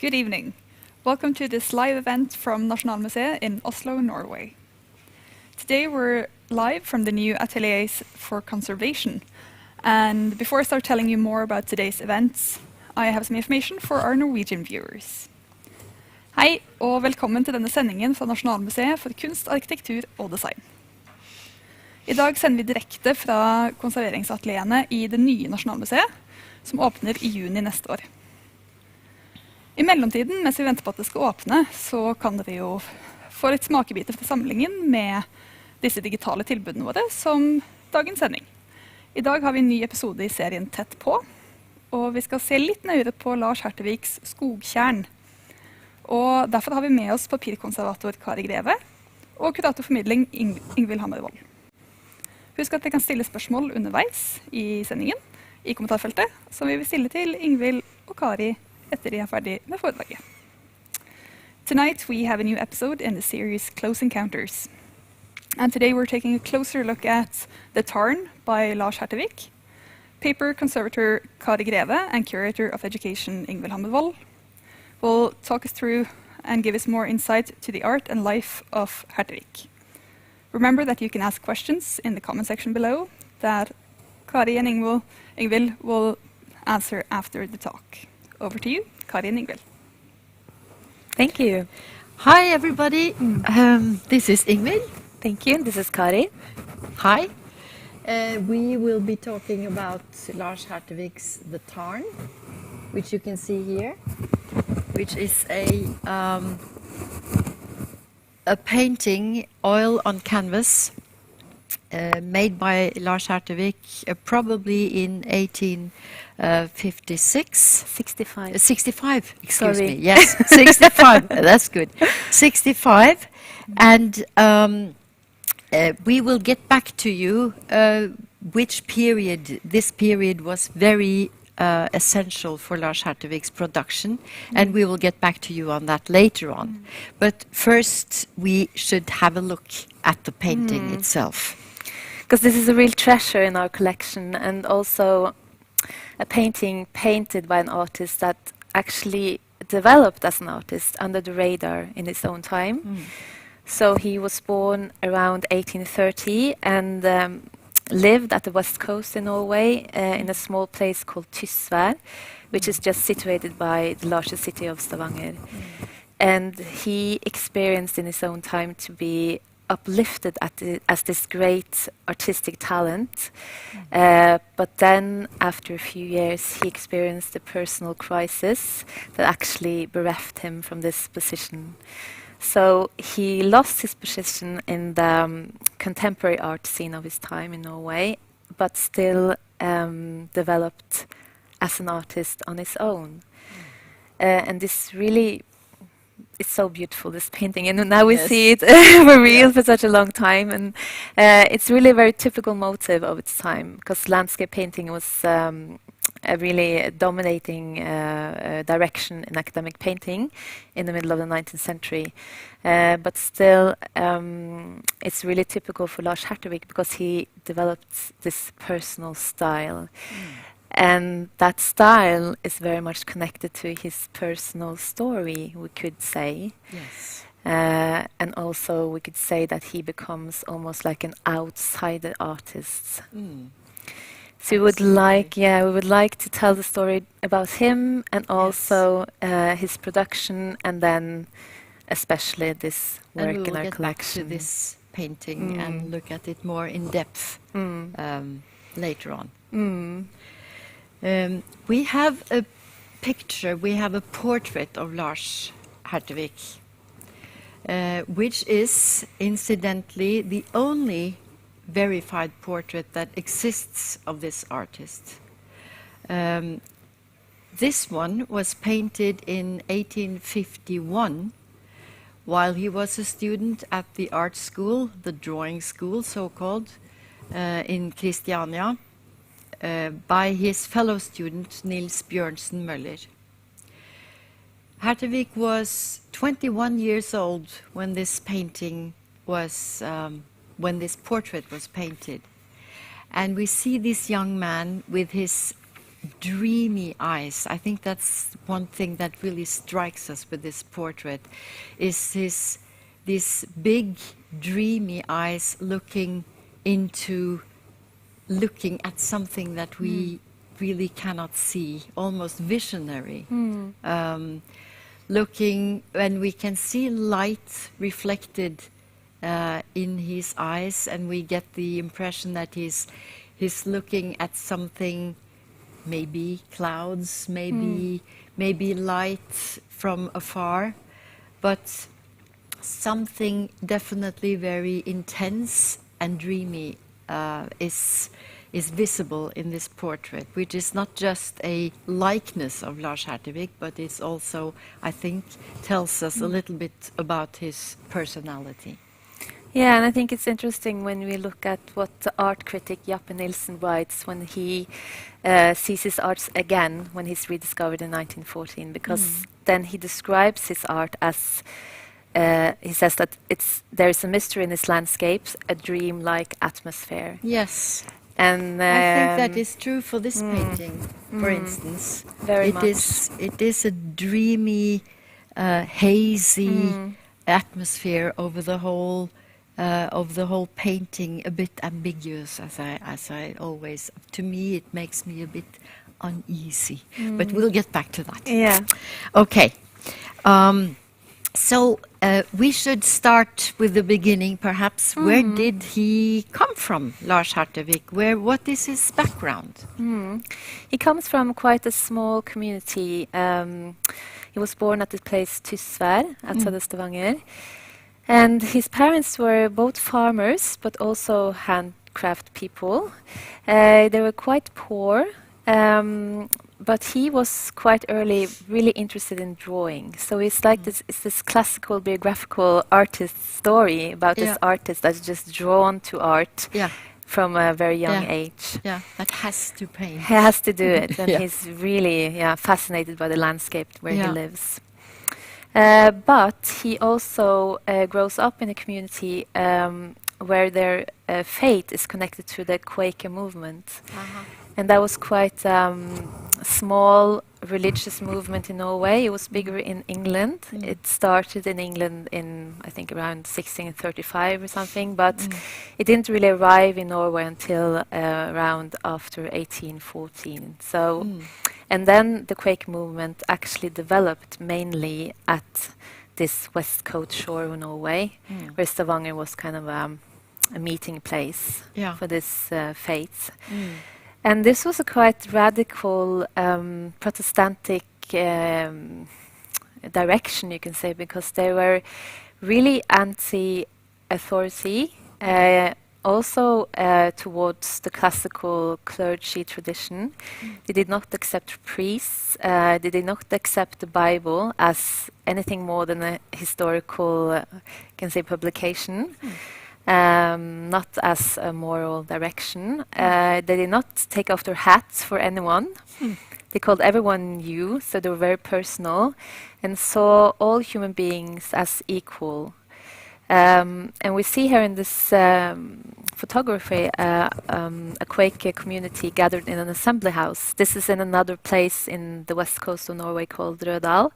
Good evening. Welcome to this live event from Nasjonalmuseet in Oslo, Norway. Today we're live from the new ateliers for conservation. And before I start telling you more about today's events, I have some information for our Norwegian viewers. Hei, og velkommen til denne sendingen fra Nasjonalmuseet for kunst, arkitektur og design. I dag sender vi direkte fra konserveringsatelierne i det nye Nasjonalmuseet, som åpner i juni neste år. I mellomtiden, mens vi venter på at det skal åpne, så kan dere jo få litt smakebiter fra samlingen med disse digitale tilbudene våre, som dagens sending. I dag har vi en ny episode i serien Tett på, og vi skal se litt nøyere på Lars Hertervigs Skogtjern. Og derfor har vi med oss papirkonservator Kari Greveog og kuratorformidling Ingvild Hammervoll. Husk at dere kan stille spørsmål underveis i sendingen, i kommentarfeltet, som vi vil stille til Ingvild og Kari etter de er ferdig med foredraget. Tonight we have a new episode in the series Close Encounters. And today we're taking a closer look at The Tjern by Lars Hertervig, paper conservator Kari Greveog and curator of education Ingvild Hammervoll will talk us through and give us more insight to the art and life of Hertervig. Remember that you can ask questions in the comment section below that Kari and Ingvild will answer after the talk. Over to you, Kari and Ingvild. Thank you. Hi everybody, this is Ingvild. Thank you. This is Kari. Hi. We will be talking about Lars Hertervig's The Tjern, which you can see here, which is a painting, oil on canvas, made by Lars Hertervig probably in 1856. 65, excuse me, yes, 65, that's good. 65, and we will get back to you which period, this period was very essential for Lars Hertervig's production, and we will get back to you on that later on. But first we should have a look at the painting itself. Because this is a real treasure in our collection, and also a painting painted by an artist that actually developed as an artist under the radar in his own time. So he was born around 1830 and lived at the west coast in Norway in a small place called Tysvær, which is just situated by the largest city of Stavanger. And he experienced in his own time to be uplifted as this great artistic talent. But then, after a few years, he experienced a personal crisis that actually bereft him from this position. So he lost his position in the contemporary art scene of his time in Norway, but still developed as an artist on his own. And this really, it's so beautiful, this painting, and now we see it for real for such a long time. And it's really a very typical motive of its time, because landscape painting was a really dominating direction in academic painting in the middle of the 19th century. But still, it's really typical for Lars Hertervig because he developed this personal style. And that style is very much connected to his personal story, we could say. Yes. And also we could say that he becomes almost like an outsider artist. So we would like to tell the story about him and also his production, and then especially this work in our collection. And we'll get back to this painting and look at it more in depth later on. We have a picture, we have a portrait of Lars Hertervig, which is incidentally the only verified portrait that exists of this artist. This one was painted in 1851 while he was a student at the art school, the drawing school so-called, in Kristiania, by his fellow student Nils Bjørnsen Møller. Hertervig was 21 years old when this painting was when this portrait was painted. And we see this young man with his dreamy eyes. I think that's one thing that really strikes us with this portrait, is these big dreamy eyes looking at something that we really cannot see, almost visionary. Looking, when we can see light reflected in his eyes, and we get the impression that he's looking at something, maybe clouds, maybe light from afar, but something definitely very intense and dreamy is visible in this portrait, which is not just a likeness of Lars Hertervig, but it's also, I think, tells us a little bit about his personality. Yeah, and I think it's interesting when we look at what the art critic Jappe Nilsen writes when he sees his arts again when he's rediscovered in 1914, because then he describes his art as he says that there is a mystery in his landscapes, a dream-like atmosphere. Yes. And I think that is true for this painting, for instance. Very much. It is a dreamy, hazy atmosphere over the whole painting, a bit ambiguous, as I always. To me, it makes me a bit uneasy. But we'll get back to that. Yeah. Okay. So we should start with the beginning, perhaps. Where did he come from, Lars Hertervig? What is his background? He comes from quite a small community. He was born at the place Tysvær outside of Stavanger. And his parents were both farmers, but also handcraft people. They were quite poor. But he was quite early really interested in drawing. So it's like this classical biographical artist story about this artist that's just drawn to art from a very young age. Yeah, that has to paint. He has to do it, and he's really fascinated by the landscape where he lives. But he also grows up in a community where their faith is connected to the Quaker movement. And that was quite small religious movement in Norway. It was bigger in England. It started in England in, I think, around 1635 or something, but it didn't really arrive in Norway until around after 1814. So, and then the Quaker movement actually developed mainly at this west coast shore of Norway, where Stavanger was kind of a meeting place for this faith. And this was a quite radical Protestantic direction, you can say, because they were really anti-authority, also towards the classical clergy tradition. They did not accept priests. They did not accept the Bible as anything more than a historical, you can say, publication. Not as a moral direction. They did not take off their hats for anyone. They called everyone you, so they were very personal, and saw all human beings as equal. And we see here in this photography a Quaker community gathered in an assembly house. This is in another place in the west coast of Norway called Rødal,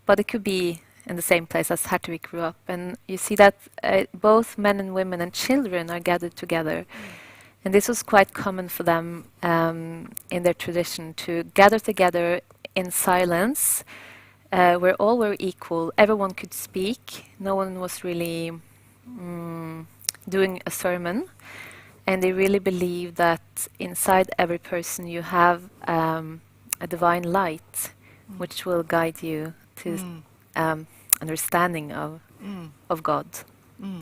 but it could be in the same place as Hertervig grew up. And you see that both men and women and children are gathered together. And this was quite common for them in their tradition, to gather together in silence, where all were equal. Everyone could speak. No one was really doing a sermon. And they really believe that inside every person you have a divine light, which will guide you to understanding of God,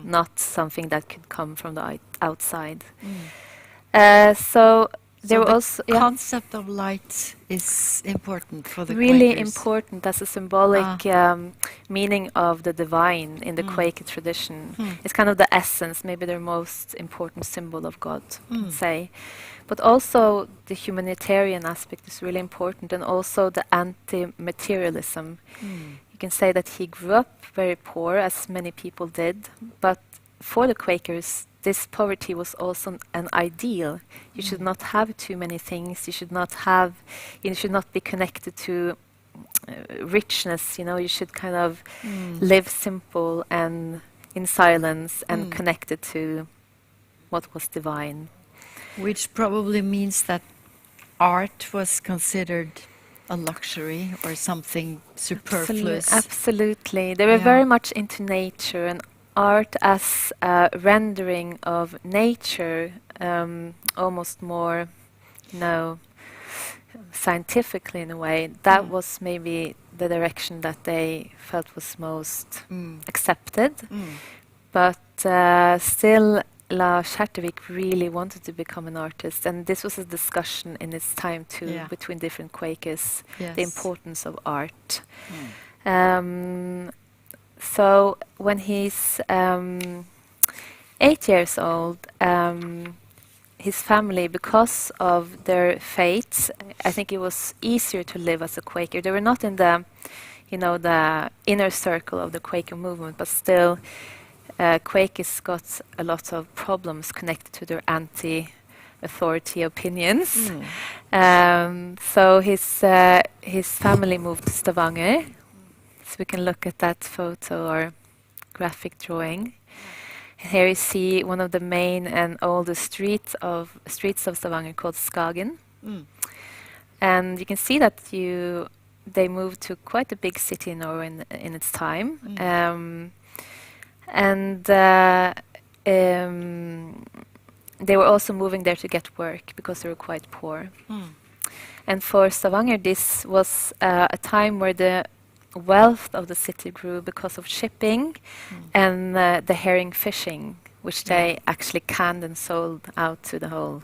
not something that could come from the outside. So there were also concept of light is important for the really Quakers. Important as a symbolic meaning of the divine in the Quaker tradition. It's kind of the essence, maybe their most important symbol of God, I'd say. But also the humanitarian aspect is really important, and also the anti-materialism. You can say that he grew up very poor, as many people did, but for the Quakers, this poverty was also an ideal. You should not have too many things. You should not be connected to richness. You should kind of live simple and in silence and connected to what was divine. Which probably means that art was considered a luxury or something superfluous. Absolutely. They were very much into nature, and art as a rendering of nature, almost more, scientifically in a way. That was maybe the direction that they felt was most accepted. But still, Lars Hertervig really wanted to become an artist, and this was a discussion in its time too between different Quakers, the importance of art. So when he's 8 years old, his family, because of their faith, I think it was easier to live as a Quaker. They were not in the inner circle of the Quaker movement, but still Quakers got a lot of problems connected to their anti-authority opinions. So his family moved to Stavanger. So we can look at that photo or graphic drawing. Here you see one of the main and oldest streets of Stavanger called Skogtjern. And you can see that they moved to quite a big city in Norway in its time. And they were also moving there to get work because they were quite poor. And for Stavanger, this was a time where the wealth of the city grew because of shipping and the herring fishing, which they actually canned and sold out to the whole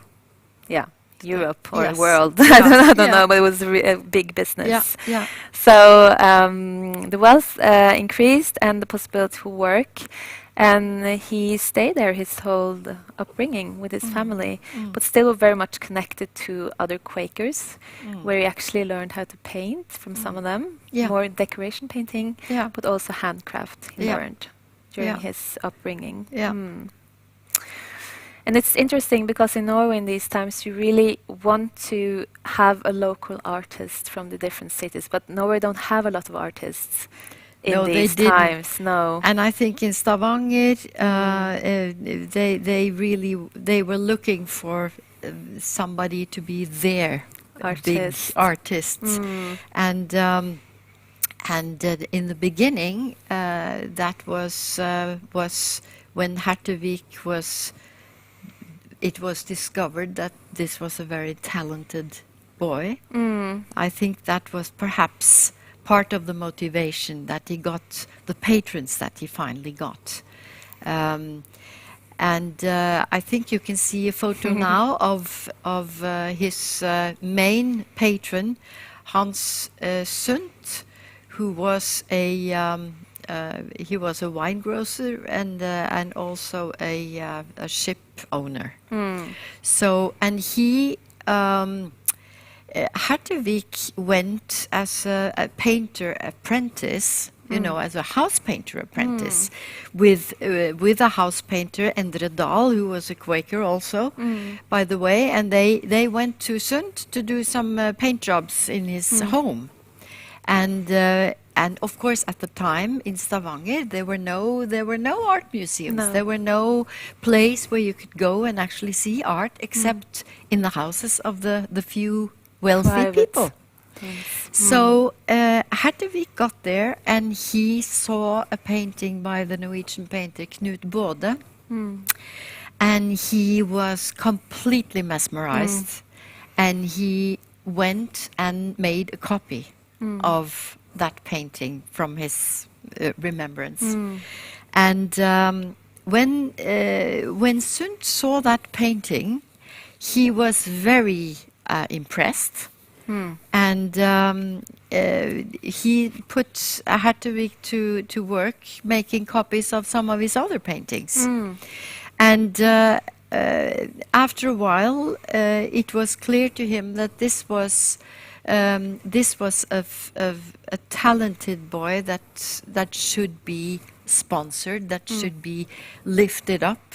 Europe or world. I don't know, but it was a big business. So the wealth increased and the possibility to work, and he stayed there his whole upbringing with his family, but still very much connected to other Quakers, where he actually learned how to paint from some of them, more decoration painting, but also handcraft he learned during his upbringing. And it's interesting because in Norway in these times you really want to have a local artist from the different cities, but Norway don't have a lot of artists in these times. No. And I think in Stavanger they were looking for somebody to be their big artists. And in the beginning that was when Hertervig it was discovered that this was a very talented boy. I think that was perhaps part of the motivation that he got, the patrons that he finally got. And I think you can see a photo now of his main patron, Hans Sundt, who was he was a wine grocer and also a ship owner. So, and he Hertervig went as a painter apprentice, as a house painter apprentice, with a house painter, Endre Dahl, who was a Quaker also, by the way, and they went to Sund to do some paint jobs in his home. And of course, at the time in Stavanger, there were no art museums. There were no place where you could go and actually see art, except in the houses of the few wealthy people. So Hertervig got there, and he saw a painting by the Norwegian painter Knut Bode, and he was completely mesmerized, and he went and made a copy of that painting from his remembrance. And when Sundt saw that painting, he was very impressed, and he put Hertervig to work making copies of some of his other paintings. And after a while, it was clear to him that this was a talented boy that should be sponsored, that should be lifted up,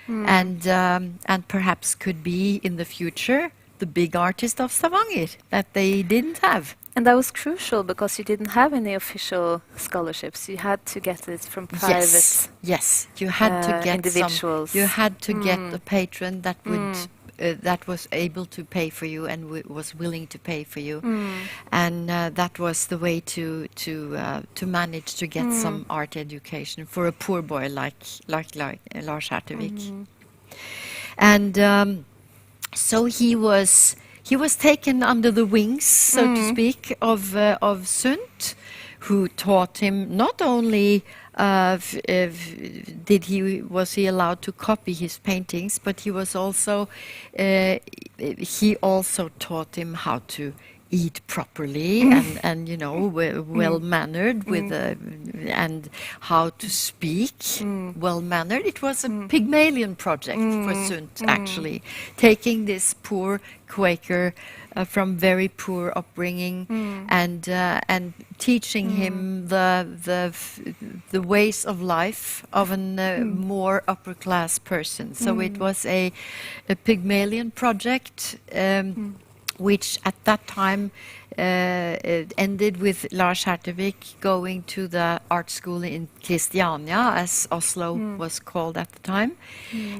and perhaps could be in the future the big artist of Stavanger that they didn't have. And that was crucial because you didn't have any official scholarships. You had to get it from private. Yes, you had to get individuals. You had to get a patron that would that was able to pay for you and was willing to pay for you, and that was the way to manage to get some art education for a poor boy like Lars Hertervig. And so he was taken under the wings, so to speak, of Sundt, who taught him not only was he allowed to copy his paintings, but he also taught him how to eat properly and well mannered and how to speak well mannered. It was a Pygmalion project for Sundt, actually, taking this poor Quaker from very poor upbringing and teaching him the ways of life of a more upper class person. So it was a Pygmalion project. Which at that time ended with Lars Hertervig going to the art school in Christiania, as Oslo was called at the time.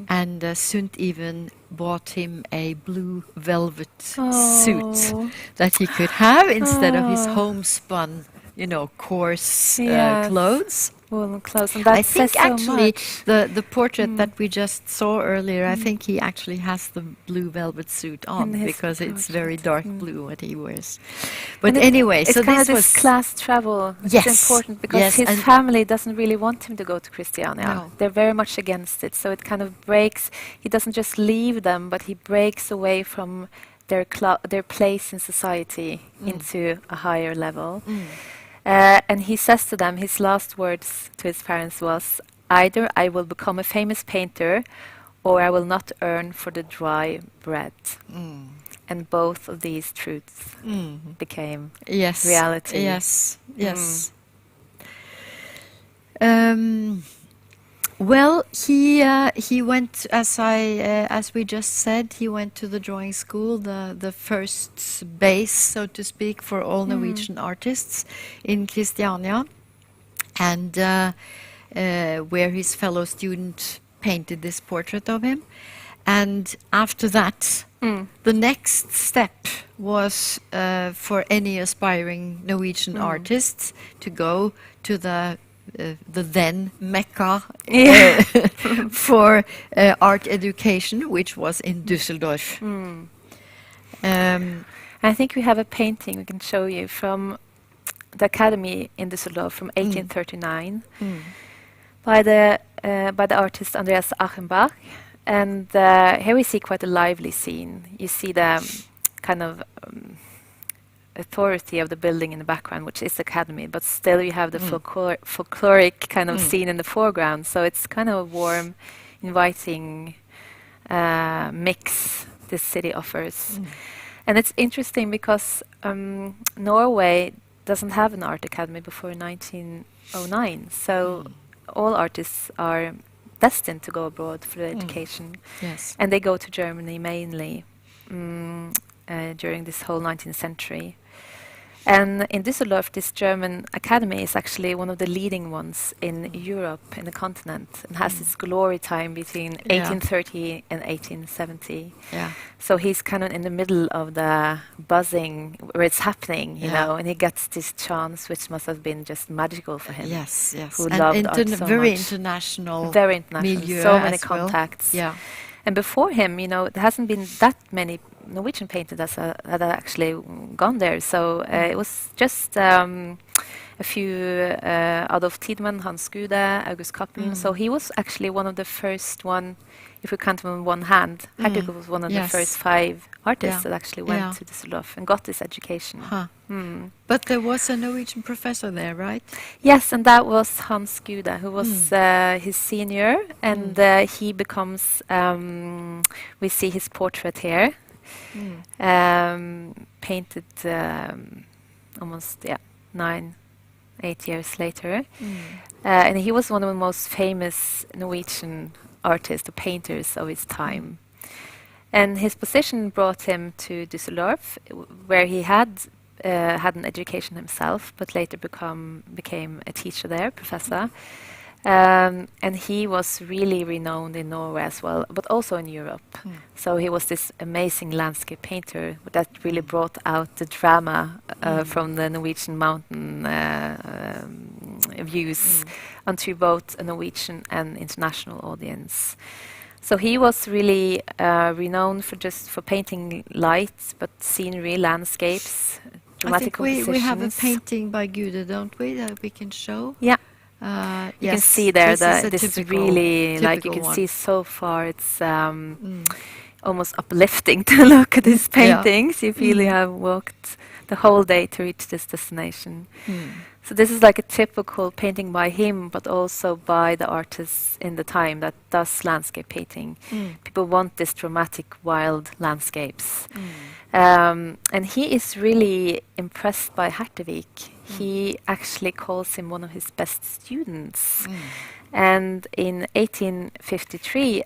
And Sundt even bought him a blue velvet suit that he could have instead of his homespun, coarse clothes. Woolen clothes, and that I think says actually so much. the portrait that we just saw earlier, I think he actually has the blue velvet suit on because it's very dark blue what he wears. But anyway, it's so kind this of was class travel. Yes, It's important because his family doesn't really want him to go to Christiania. No. They're very much against it. So it kind of breaks. He doesn't just leave them, but he breaks away from their place in society into a higher level. And he says to them, his last words to his parents was, "Either I will become a famous painter, or I will not earn for the dry bread." And both of these truths became reality. Yes. Well, he went, as we just said, he went to the drawing school, the first base, so to speak, for all Norwegian artists in Christiania, and where his fellow student painted this portrait of him. And after that, the next step was for any aspiring Norwegian artists to go to the then Mecca for art education, which was in Düsseldorf. I think we have a painting we can show you from the Academy in Düsseldorf from 1839 by the artist Andreas Achenbach. And here we see quite a lively scene. You see the kind of authority of the building in the background, which is Academy, but still you have the folkloric kind of scene in the foreground. So it's kind of a warm, inviting mix this city offers. And it's interesting because Norway doesn't have an art academy before 1909. So all artists are destined to go abroad for their education. Yes. And they go to Germany mainly during this whole 19th century. And in Düsseldorf, this German academy is actually one of the leading ones in Europe, in the continent, and has its glory time between 1830 and 1870. Yeah. So he's kind of in the middle of the buzzing where it's happening, you know, and he gets this chance, which must have been just magical for him. Yes, yes. Who and loved art so very much. international. Very international. Milieu So many as well. contacts. Yeah. And before him, you know, there hasn't been that many Norwegian painters that had actually gone there. So it was just a few Adolf Tidemann, Hans Gude, August Kappen. So he was actually one of the first one, if we count them on one hand. Hertervig was one of the first 5 artists that actually went to Düsseldorf and got this education. But there was a Norwegian professor there, right? Yes, and that was Hans Gude, who was his senior, and he becomes, we see his portrait here, painted almost 8 years later. And he was one of the most famous Norwegian artists, the painters of his time. And his position brought him to Düsseldorf, where he had an education himself, but later became a teacher there, professor. And he was really renowned in Norway as well, but also in Europe. So he was this amazing landscape painter that really brought out the drama from the Norwegian mountain views onto both a Norwegian and international audience. So he was really renowned for painting lights, but scenery, landscapes, dramatic compositions. We have a painting by Gude, don't we, that we can show? Yeah. You can see there this is really, like you can see so far, it's almost uplifting to look at these paintings. You feel you have walked the whole day to reach this destination. So this is like a typical painting by him, but also by the artists in the time that does landscape painting. People want this dramatic, wild landscapes. And he is really impressed by Hertervig. He actually calls him one of his best students. And in 1853,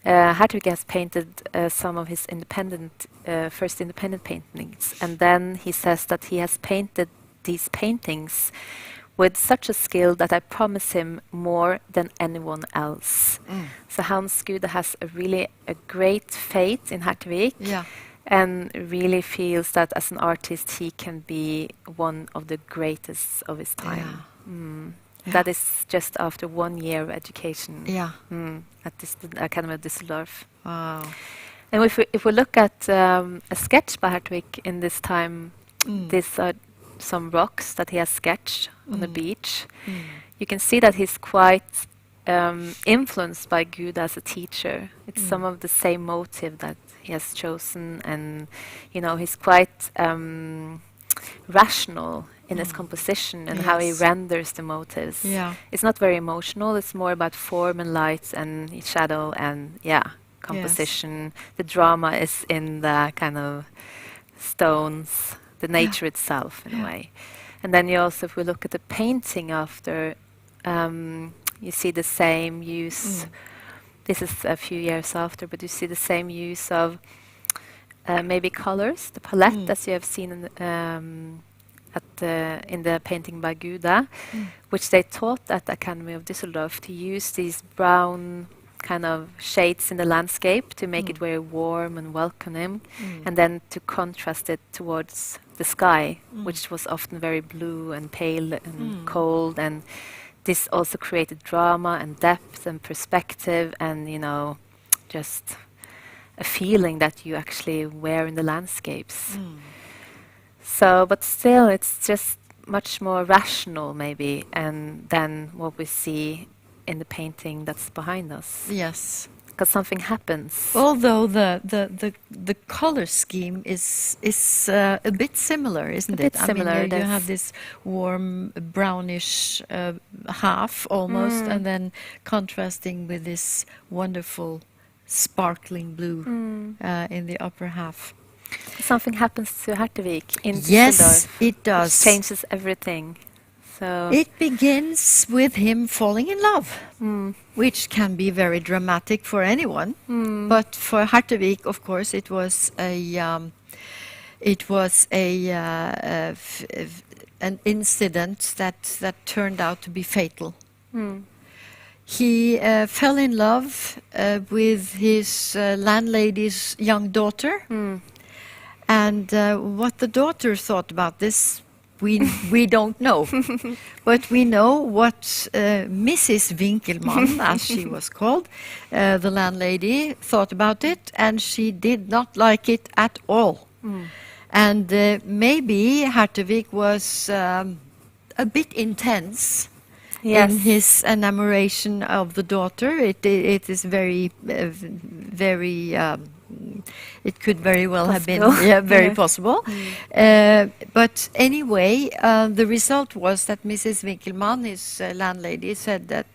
Hertervig has painted some of his first independent paintings. And then he says that he has painted these paintings with such a skill that I promise him more than anyone else. So Hans Gude has a great faith in Hertervig, and really feels that as an artist he can be one of the greatest of his time. That is just after 1 year of education at the Academy of Düsseldorf. Wow. And if we look at a sketch by Hertervig in this time, these are some rocks that he has sketched on the beach. You can see that he's quite influenced by Gude as a teacher. It's some of the same motive that he has chosen, and he's quite rational in his composition and how he renders the motives. It's not very emotional, it's more about form and light and shadow and composition. The drama is in the kind of stones, the nature itself in a way. And then you also, if we look at the painting after, you see the same use. This is a few years after, but you see the same use of maybe colors, the palette as you have seen in the painting by Gude, which they taught at the Academy of Düsseldorf to use these brown kind of shades in the landscape to make it very warm and welcoming, and then to contrast it towards the sky, which was often very blue and pale and cold, and this also created drama and depth and perspective and just a feeling that you actually wear in the landscapes. So, but still it's just much more rational maybe than what we see in the painting that's behind us. Yes. Because something happens. Although the color scheme is a bit similar, isn't it? I mean, you have this warm brownish half almost, and then contrasting with this wonderful sparkling blue in the upper half. Something happens to Hertervig in Yes, Düsseldorf, it does. which changes everything. So it begins with him falling in love, which can be very dramatic for anyone. But for Hertervig, of course, it was an incident that turned out to be fatal. He fell in love with his landlady's young daughter, and what the daughter thought about this, we don't know. But we know what Mrs. Winkelmann, as she was called, the landlady, thought about it, and she did not like it at all. And maybe Hertervig was a bit intense in his enamoration of the daughter. It is very, it could very well have been very possible. But anyway, the result was that Mrs. Winkelmann, his landlady, said that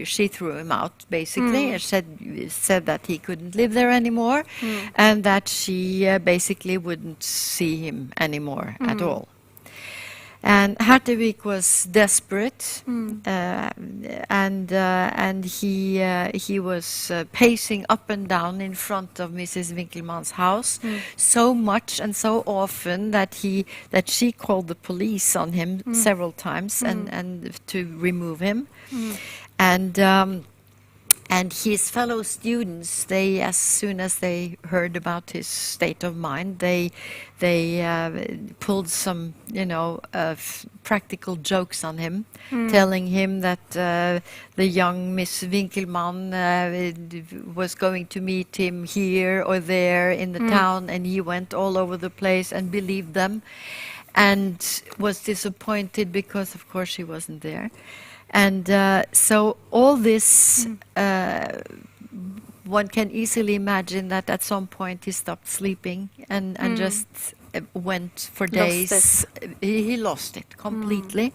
she threw him out, basically, and said that he couldn't live there anymore, and that she basically wouldn't see him anymore at all. And Hertervig was desperate, and he was pacing up and down in front of Mrs. Winkelmann's house so much and so often that she called the police on him several times and to remove him, and his fellow students, they, as soon as they heard about his state of mind, they pulled some, practical jokes on him, telling him that the young Miss Winkelmann was going to meet him here or there in the town, and he went all over the place and believed them, and was disappointed because, of course, she wasn't there. And so all this, one can easily imagine that at some point he stopped sleeping and just went for days. He lost it completely,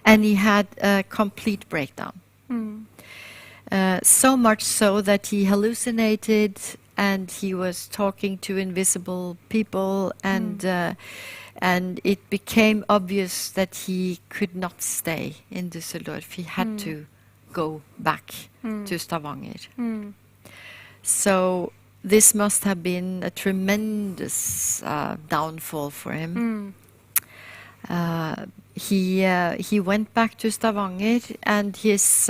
and he had a complete breakdown. So much so that he hallucinated, and he was talking to invisible people, and it became obvious that he could not stay in Düsseldorf. He had to go back to Stavanger. So this must have been a tremendous downfall for him. He went back to Stavanger, and his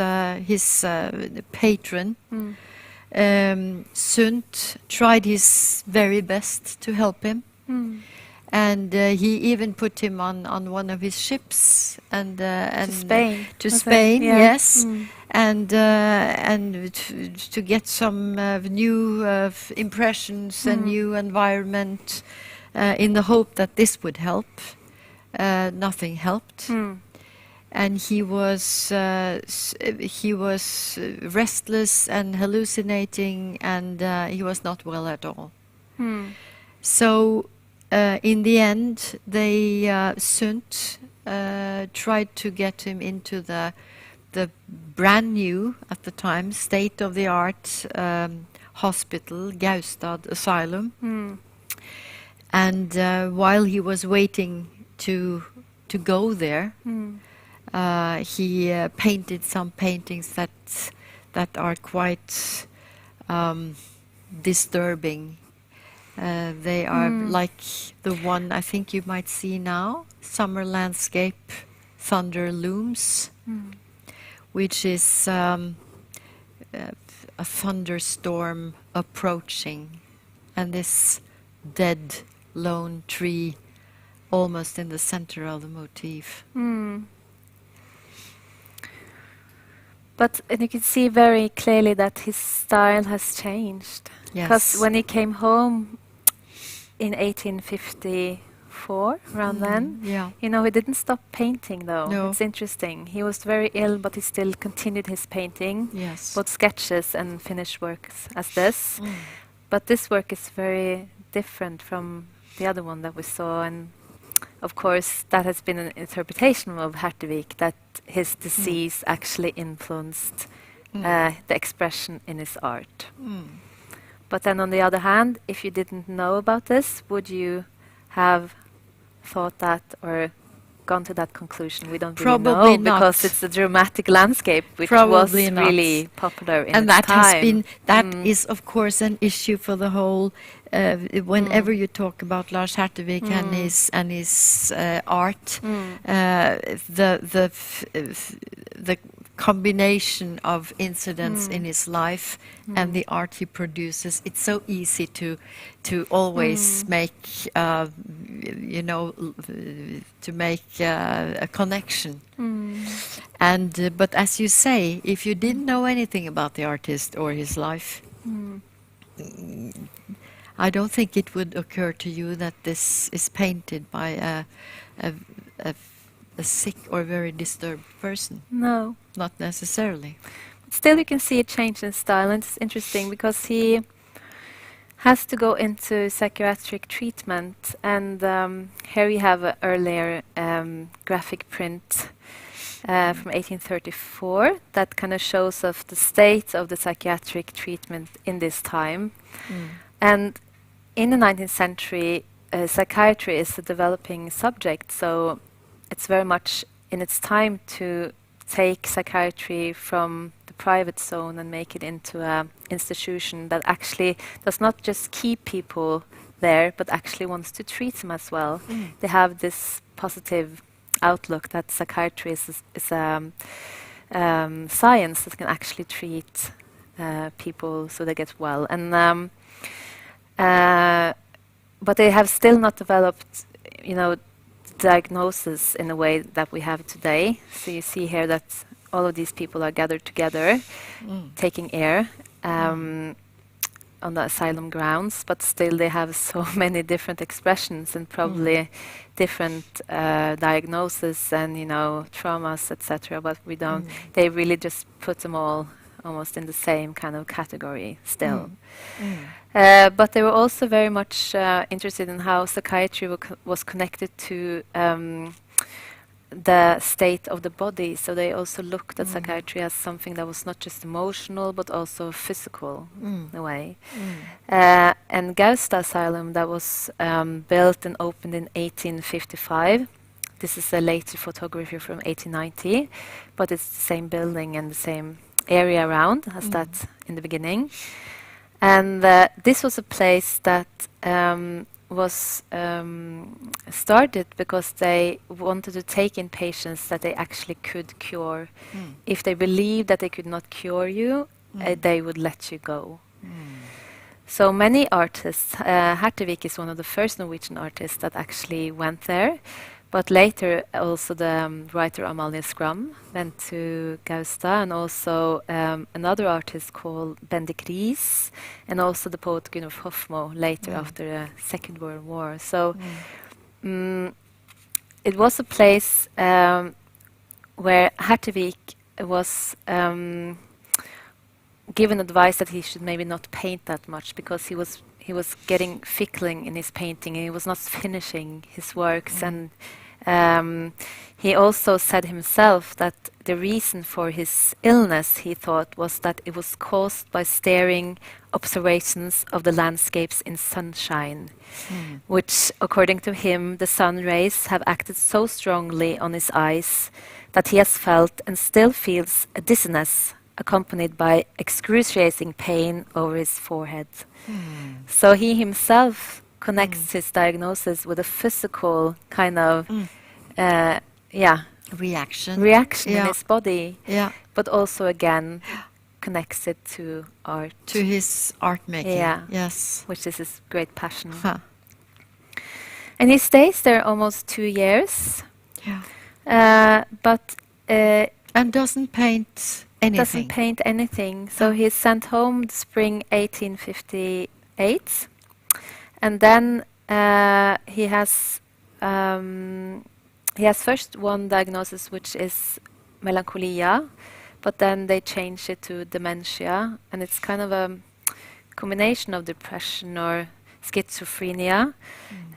patron, Sundt, tried his very best to help him. And he even put him on one of his ships and to Spain. To Spain, yes, and to get some new impressions and new environment, in the hope that this would help. Nothing helped, and he was restless and hallucinating, and he was not well at all. So. In the end, they Sundt tried to get him into the brand new, at the time, state-of-the-art hospital, Gaustad Asylum. And while he was waiting to go there, he painted some paintings that are quite disturbing. They are like the one I think you might see now, Summer Landscape, Thunder Looms, which is a thunderstorm approaching, and this dead, lone tree almost in the center of the motif. But you can see very clearly that his style has changed. Because when he came home in 1854, around then, he didn't stop painting, though. No. It's interesting. He was very ill, but he still continued his painting, both sketches and finished works as this. But this work is very different from the other one that we saw, and of course that has been an interpretation of Hertervig, that his disease actually influenced the expression in his art. But then on the other hand, if you didn't know about this, would you have thought that or gone to that conclusion? We don't really know, because it's a dramatic landscape, which was really popular in its time. That is, of course, an issue for the whole. Whenever you talk about Lars Hertervig and his art, the combination of incidents in his life and the art he produces, it's so easy to always make to make a connection. And but as you say, if you didn't know anything about the artist or his life, I don't think it would occur to you that this is painted by a sick or very disturbed person. No. Not necessarily. Still, you can see a change in style, and it's interesting because he has to go into psychiatric treatment, and here we have an earlier graphic print from 1834 that kind of shows of the state of the psychiatric treatment in this time. And in the 19th century, psychiatry is a developing subject, so it's very much in its time to take psychiatry from the private zone and make it into an institution that actually does not just keep people there, but actually wants to treat them as well. They have this positive outlook that psychiatry is science that can actually treat people so they get well. And but they have still not developed, diagnosis in a way that we have today. So you see here that all of these people are gathered together, taking air on the asylum grounds, but still they have so many different expressions and probably different diagnoses and traumas, etc. But we don't. They really just put them all almost in the same kind of category still. But they were also very much interested in how psychiatry was connected to the state of the body. So they also looked at psychiatry as something that was not just emotional, but also physical in a way. And Gaustad Asylum, that was built and opened in 1855. This is a later photography from 1890, but it's the same building and the same area around as that in the beginning. And this was a place that was started because they wanted to take in patients that they actually could cure. If they believed that they could not cure you, they would let you go. So many artists, Hertervig is one of the first Norwegian artists that actually went there. But later, also the writer Amalie Skram went to Gaustad, and also another artist called Bendik Riis, and also the poet Gunvor Hofmo later after the Second World War. So it was a place where Hertervig was given advice that he should maybe not paint that much because he was getting fickling in his painting, and he was not finishing his works. And he also said himself that the reason for his illness, he thought, was that it was caused by staring observations of the landscapes in sunshine, which, according to him, the sun rays have acted so strongly on his eyes that he has felt and still feels a dizziness accompanied by excruciating pain over his forehead. So he himself connects his diagnosis with a physical kind of reaction in his body, but also again connects it to art, to his art making. Yes, which is his great passion. And he stays there almost 2 years. But and doesn't paint anything. So he's sent home spring 1858. And then he has first one diagnosis, which is melancholia, but then they change it to dementia, and it's kind of a combination of depression or schizophrenia.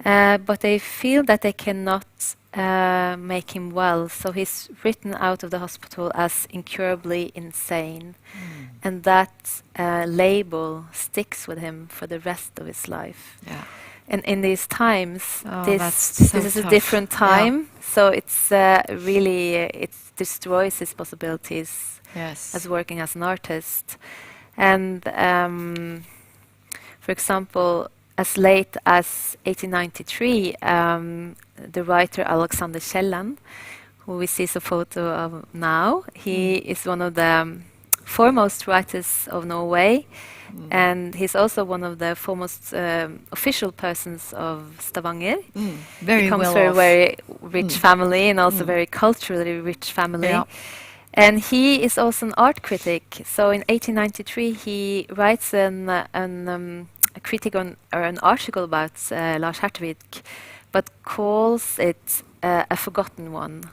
But they feel that they cannot make him well, so he's written out of the hospital as incurably insane, and that label sticks with him for the rest of his life. And in these times, this is a different time, so it's really it destroys his possibilities as working as an artist. And for example, as late as 1893, the writer Alexander Kielland, who we see a photo of now, he is one of the foremost writers of Norway, and he's also one of the foremost official persons of Stavanger. He comes from a very rich family, and also very culturally rich family. And he is also an art critic. So in 1893, he writes a critic or an article about Lars Hertervig, but calls it a forgotten one.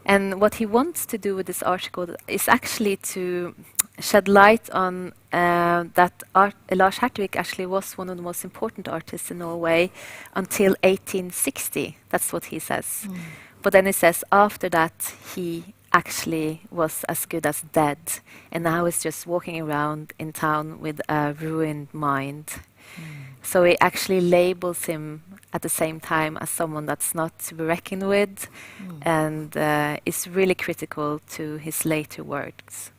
And what he wants to do with this article is actually to shed light on that Lars Hertervig actually was one of the most important artists in Norway until 1860. That's what he says. But then he says after that he actually was as good as dead, and now is just walking around in town with a ruined mind. So he actually labels him at the same time as someone that's not to be reckoned with, and is really critical to his later works.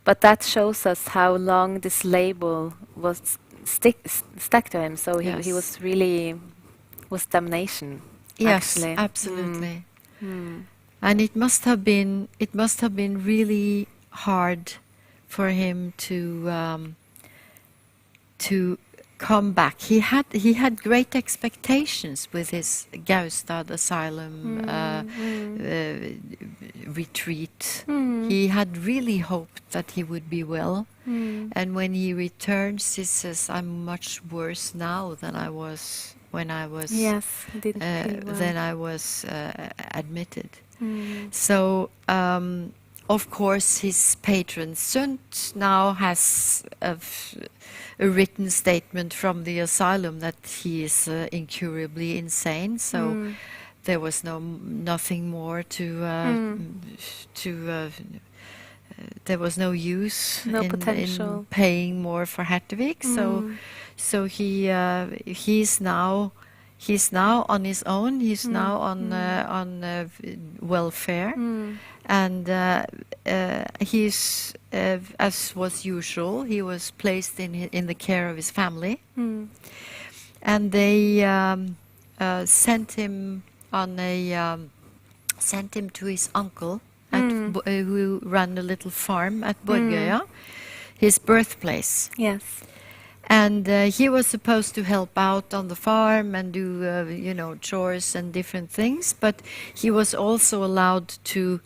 But that shows us how long this label was stuck to him. So he was really damnation. Yes, actually. absolutely. And it must have been really hard for him to come back. He had great expectations with his Gaustad asylum retreat. He had really hoped that he would be well. And when he returns, he says, "I'm much worse now than I was when I was He didn't feel well. than I was admitted." So, of course, his patron Sunt now has a written statement from the asylum that he is incurably insane. So there was nothing more there was no use in paying more for Hertervig. So he's now on his own. He's now on welfare, and he's as was usual. He was placed in the care of his family, and they sent him to his uncle who ran a little farm at Borgøya, his birthplace. Yes. And he was supposed to help out on the farm and do, chores and different things. But he was also allowed to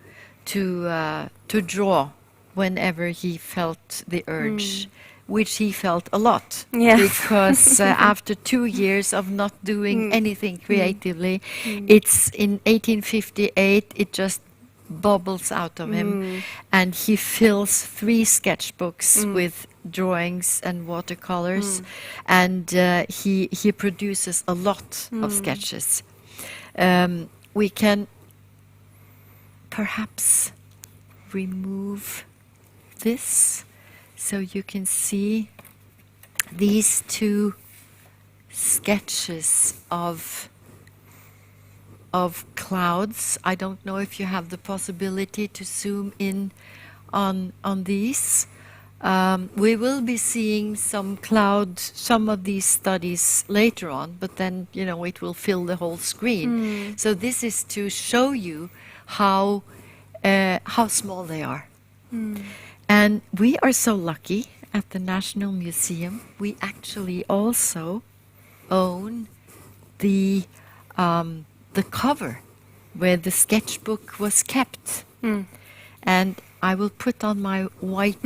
draw whenever he felt the urge, which he felt a lot. Yes. Because after 2 years of not doing anything creatively, it's in 1858, it just bubbles out of him, and he fills 3 sketchbooks with drawings and watercolors, and he produces a lot of sketches. We can perhaps remove this so you can see these 2 sketches of clouds. I don't know if you have the possibility to zoom in on these. We will be seeing some of these studies later on, but then it will fill the whole screen. So this is to show you how small they are. And we are so lucky at the National Museum. We actually also own the cover where the sketchbook was kept. And I will put on my white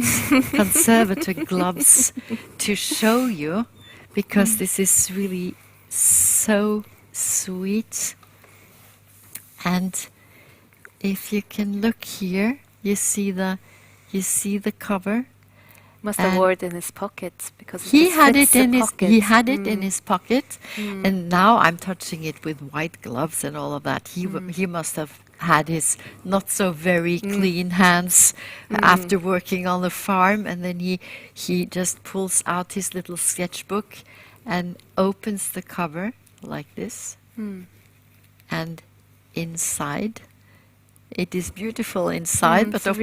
conservator gloves to show you, because this is really so sweet. And if you can look here, you see the cover. Must have worn it in his pocket, because he had it in his pocket, and now I'm touching it with white gloves and all of that. He must have had his not so very clean hands after working on the farm, and then he just pulls out his little sketchbook and opens the cover like this, and inside. It is beautiful inside, but of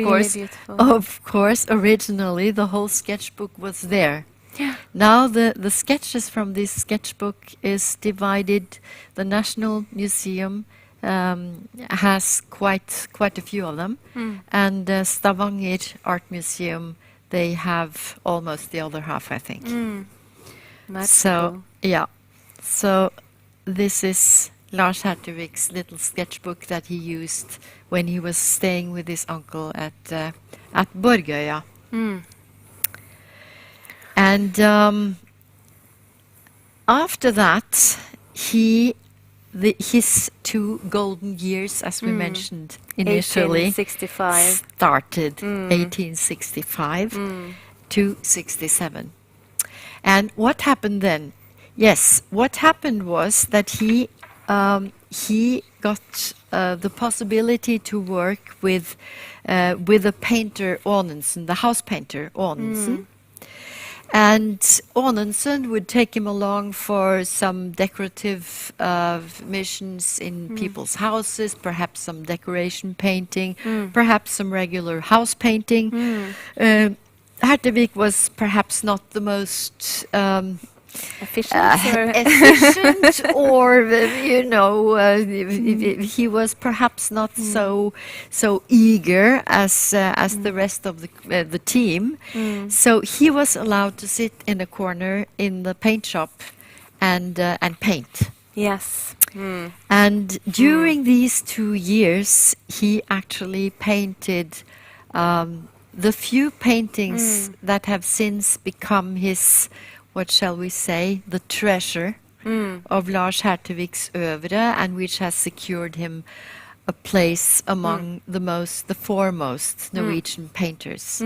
course, originally the whole sketchbook was there. Yeah. Now the sketches from this sketchbook is divided. The National Museum has quite a few of them, and Stavanger Art Museum, they have almost the other half, I think. So yeah, so this is Lars Hertervig's little sketchbook that he used when he was staying with his uncle at Borgøya. And after that, his 2 golden years, as we mentioned initially, 1865. started 1865 to 67. And what happened then? Yes, what happened was that he got the possibility to work with the painter Aanensen, the house painter Aanensen. And Aanensen would take him along for some decorative missions in people's houses, perhaps some decoration painting, perhaps some regular house painting. Hertervig was perhaps not the most efficient, or you know, he was perhaps not so eager as the rest of the team. So he was allowed to sit in a corner in the paint shop and paint. Yes. And during these 2 years, he actually painted the few paintings that have since become his, what shall we say, the treasure of Lars Hertervig's oeuvre, and which has secured him a place among the foremost Norwegian painters.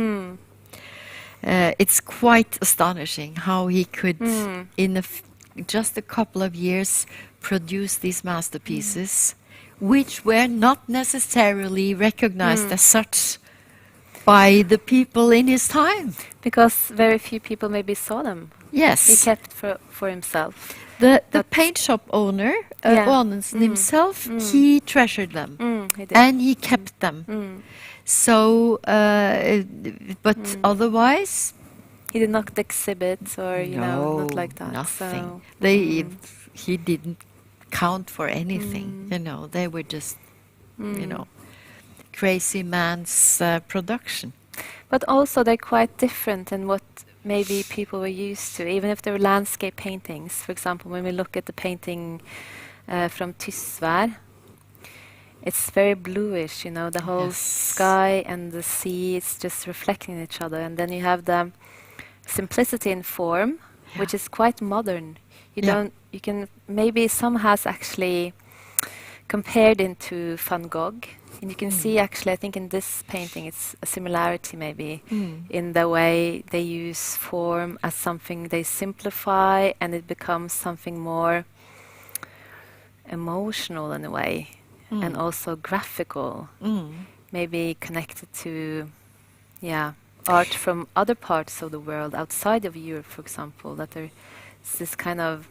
It's quite astonishing how he could, in just a couple of years, produce these masterpieces, which were not necessarily recognized as such by the people in his time. Because very few people maybe saw them. Yes. He kept for himself. The paint shop owner, Aanensen himself, he treasured them. He did. And he kept them. So, but otherwise... He did not exhibit or, you know, not like that. Nothing. So, He didn't count for anything, you know. They were just, you know, crazy man's production. But also they're quite different than what maybe people were used to, even if they were landscape paintings. For example, when we look at the painting from Tysvær, it's very bluish, you know, the whole sky and the sea, it's just reflecting each other. And then you have the simplicity in form, which is quite modern. You can, maybe some has actually compared into Van Gogh. And you can see actually, I think in this painting, it's a similarity maybe in the way they use form as something they simplify, and it becomes something more emotional in a way, and also graphical, maybe connected to, art from other parts of the world outside of Europe, for example, that there's this kind of...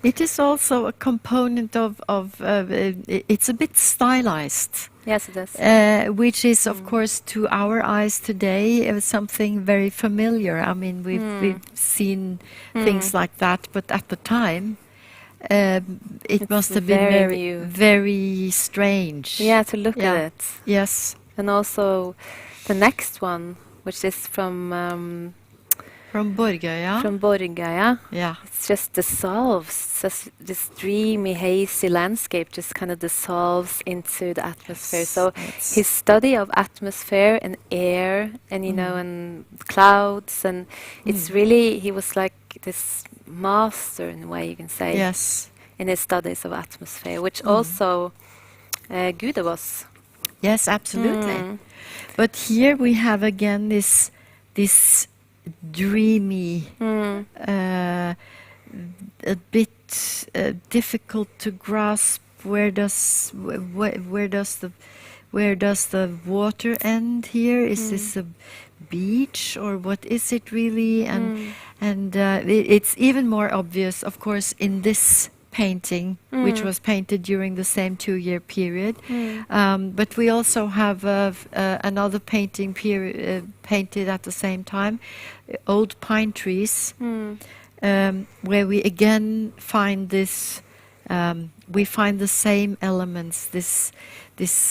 It is also a component of it's a bit stylized. Yes, it is. Which is, of course, to our eyes today, something very familiar. I mean, we've seen things like that, but at the time, it must have been very strange. Yeah, to look at it. Yes. And also the next one, which is from Borgøya. From Borgøya. Yeah. It just dissolves. Just this dreamy, hazy landscape just kind of dissolves into the atmosphere. Yes, So his study of atmosphere and air and, you know, and clouds, and it's really, he was like this master in a way, you can say. Yes. In his studies of atmosphere, which also Gude was. Yes, absolutely. But here we have again this dreamy, a bit difficult to grasp. Where does the water end here? Is this a beach, or what is it really? And it's even more obvious, of course, in this painting, which was painted during the same 2-year period. But we also have another painting painted at the same time, old pine trees, where we again find this. We find the same elements. This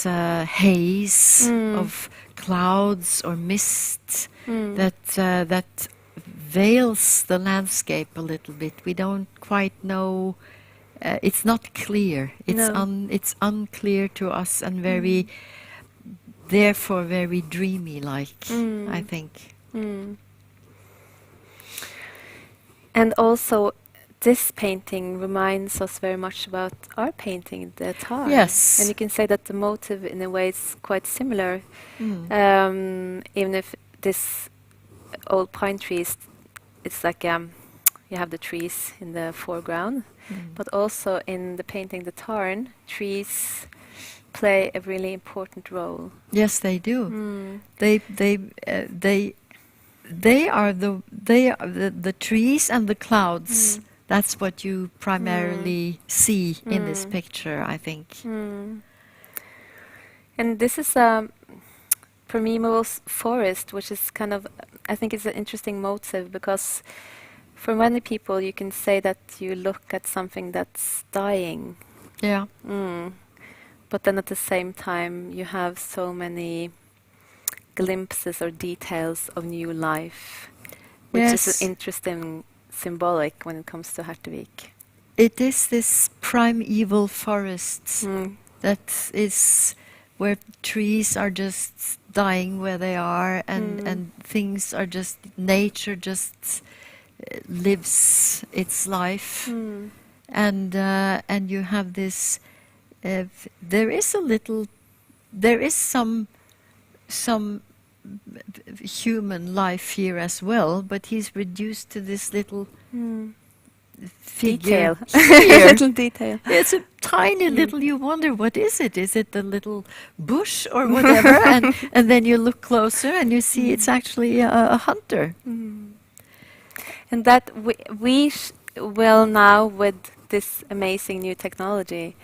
haze of clouds or mist that veils the landscape a little bit. We don't quite know. It's not clear. It's unclear to us, and therefore very dreamy-like, I think. And also, this painting reminds us very much about our painting, the Tjern. Yes. And you can say that the motive, in a way, is quite similar. Even if this old pine trees, it's like you have the trees in the foreground, but also in the painting, the Tjern, trees play a really important role. Yes, they do. They they are the trees and the clouds. That's what you primarily see in this picture, I think. And this is for me most forest, which is kind of, I think it's an interesting motive, because for many people you can say that you look at something that's dying. Yeah. But then at the same time you have so many glimpses or details of new life, which is an interesting symbolic when it comes to Hertervig. It is this primeval forest that is where trees are just dying where they are, and things are just, nature just lives its life, and you have this. There is some human life here as well, but he's reduced to this little figure. Little detail. It's a tiny little. You wonder, what is it? Is it a little bush or whatever? and then you look closer and you see it's actually a hunter. And that we will now, with this amazing new technology,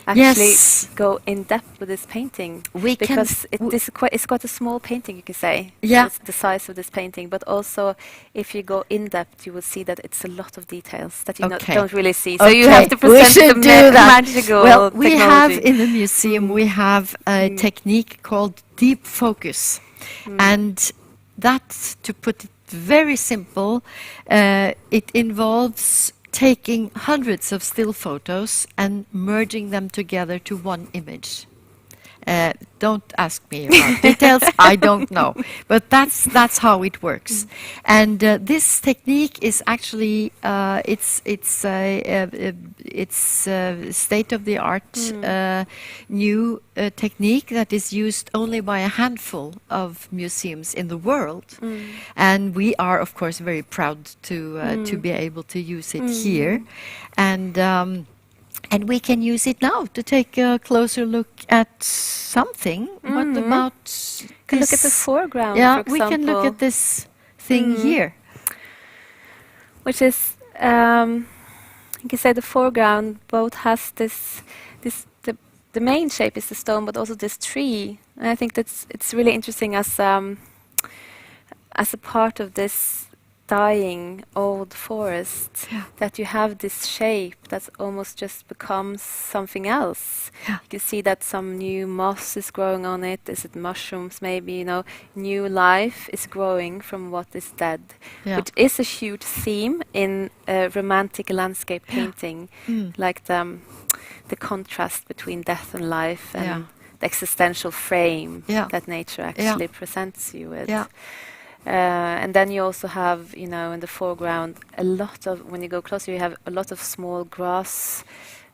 actually go in depth with this painting, because it's quite a small painting, you can say. Yeah, it's the size of this painting, but also if you go in depth, you will see that it's a lot of details that you don't really see. So you have to present the magical Well, technology. we have in the museum we have a technique called deep focus, and that, to put it very simple, it involves taking hundreds of still photos and merging them together to one image. Don't ask me about details, I don't know. But that's how it works. And this technique is actually, it's state-of-the-art new technique that is used only by a handful of museums in the world. And we are, of course, very proud to be able to use it here. And we can use it now to take a closer look at something. What about this? Can look at the foreground, yeah, for example. we can look at this thing here. Which is, you can say the foreground both has the main shape is the stone, but also this tree. And I think it's really interesting as a part of this dying old forest, that you have this shape that almost just becomes something else. You can see that some new moss is growing on it. Is it mushrooms maybe? You know, new life is growing from what is dead, which is a huge theme in romantic landscape painting, like the contrast between death and life, and the existential frame that nature actually presents you with. And then you also have, you know, in the foreground, a lot of, when you go closer, you have a lot of small grass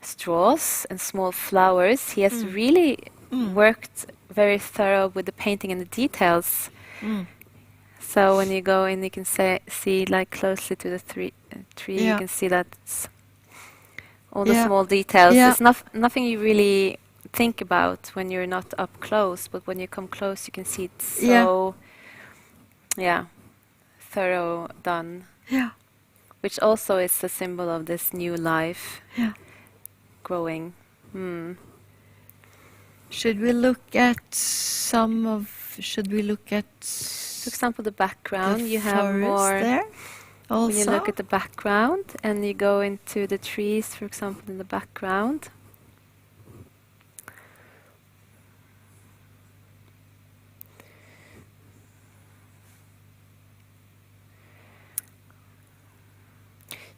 straws and small flowers. He has really worked very thorough with the painting and the details. So when you go in, you can see like closely to the tree, you can see that all the small details. It's nothing you really think about when you're not up close, but when you come close, you can see it's so... thorough done. Which also is a symbol of this new life growing. Should we look at for example, the background? You have more there also. When you look at the background and you go into the trees, for example, in the background.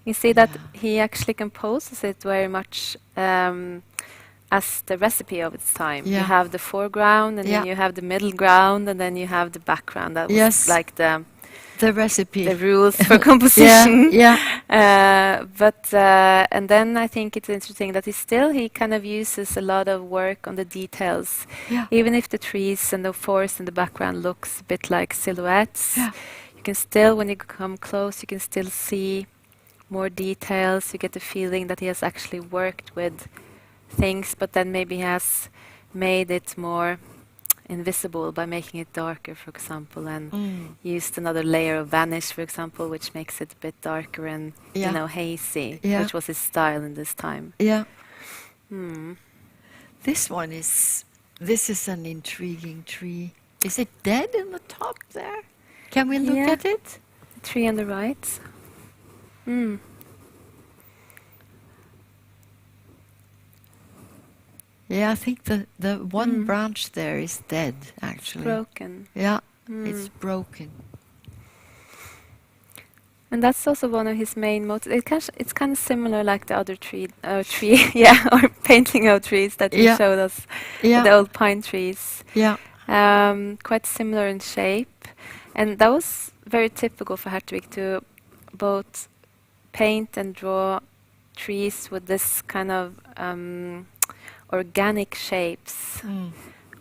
You see that he actually composes it very much as the recipe of its time. You have the foreground, and then you have the middle ground, and then you have the background. That was like the recipe, the rules for composition. And then I think it's interesting that he kind of uses a lot of work on the details. Even if the trees and the forest in the background looks a bit like silhouettes, you can still, when you come close, you can still see more details. You get the feeling that he has actually worked with things, but then maybe he has made it more invisible by making it darker, for example, and used another layer of vanish, for example, which makes it a bit darker and hazy, which was his style in this time. Yeah. This is an intriguing tree. Is it dead in the top there? Can we look at it? The tree on the right. Yeah, I think the one branch there is dead, actually. It's broken. Yeah, it's broken. And that's also one of his main motives. It's kind of similar like the other tree, or painting of trees that you showed us, the old pine trees. Yeah. Quite similar in shape. And that was very typical for Hertervig to both paint and draw trees with this kind of organic shapes,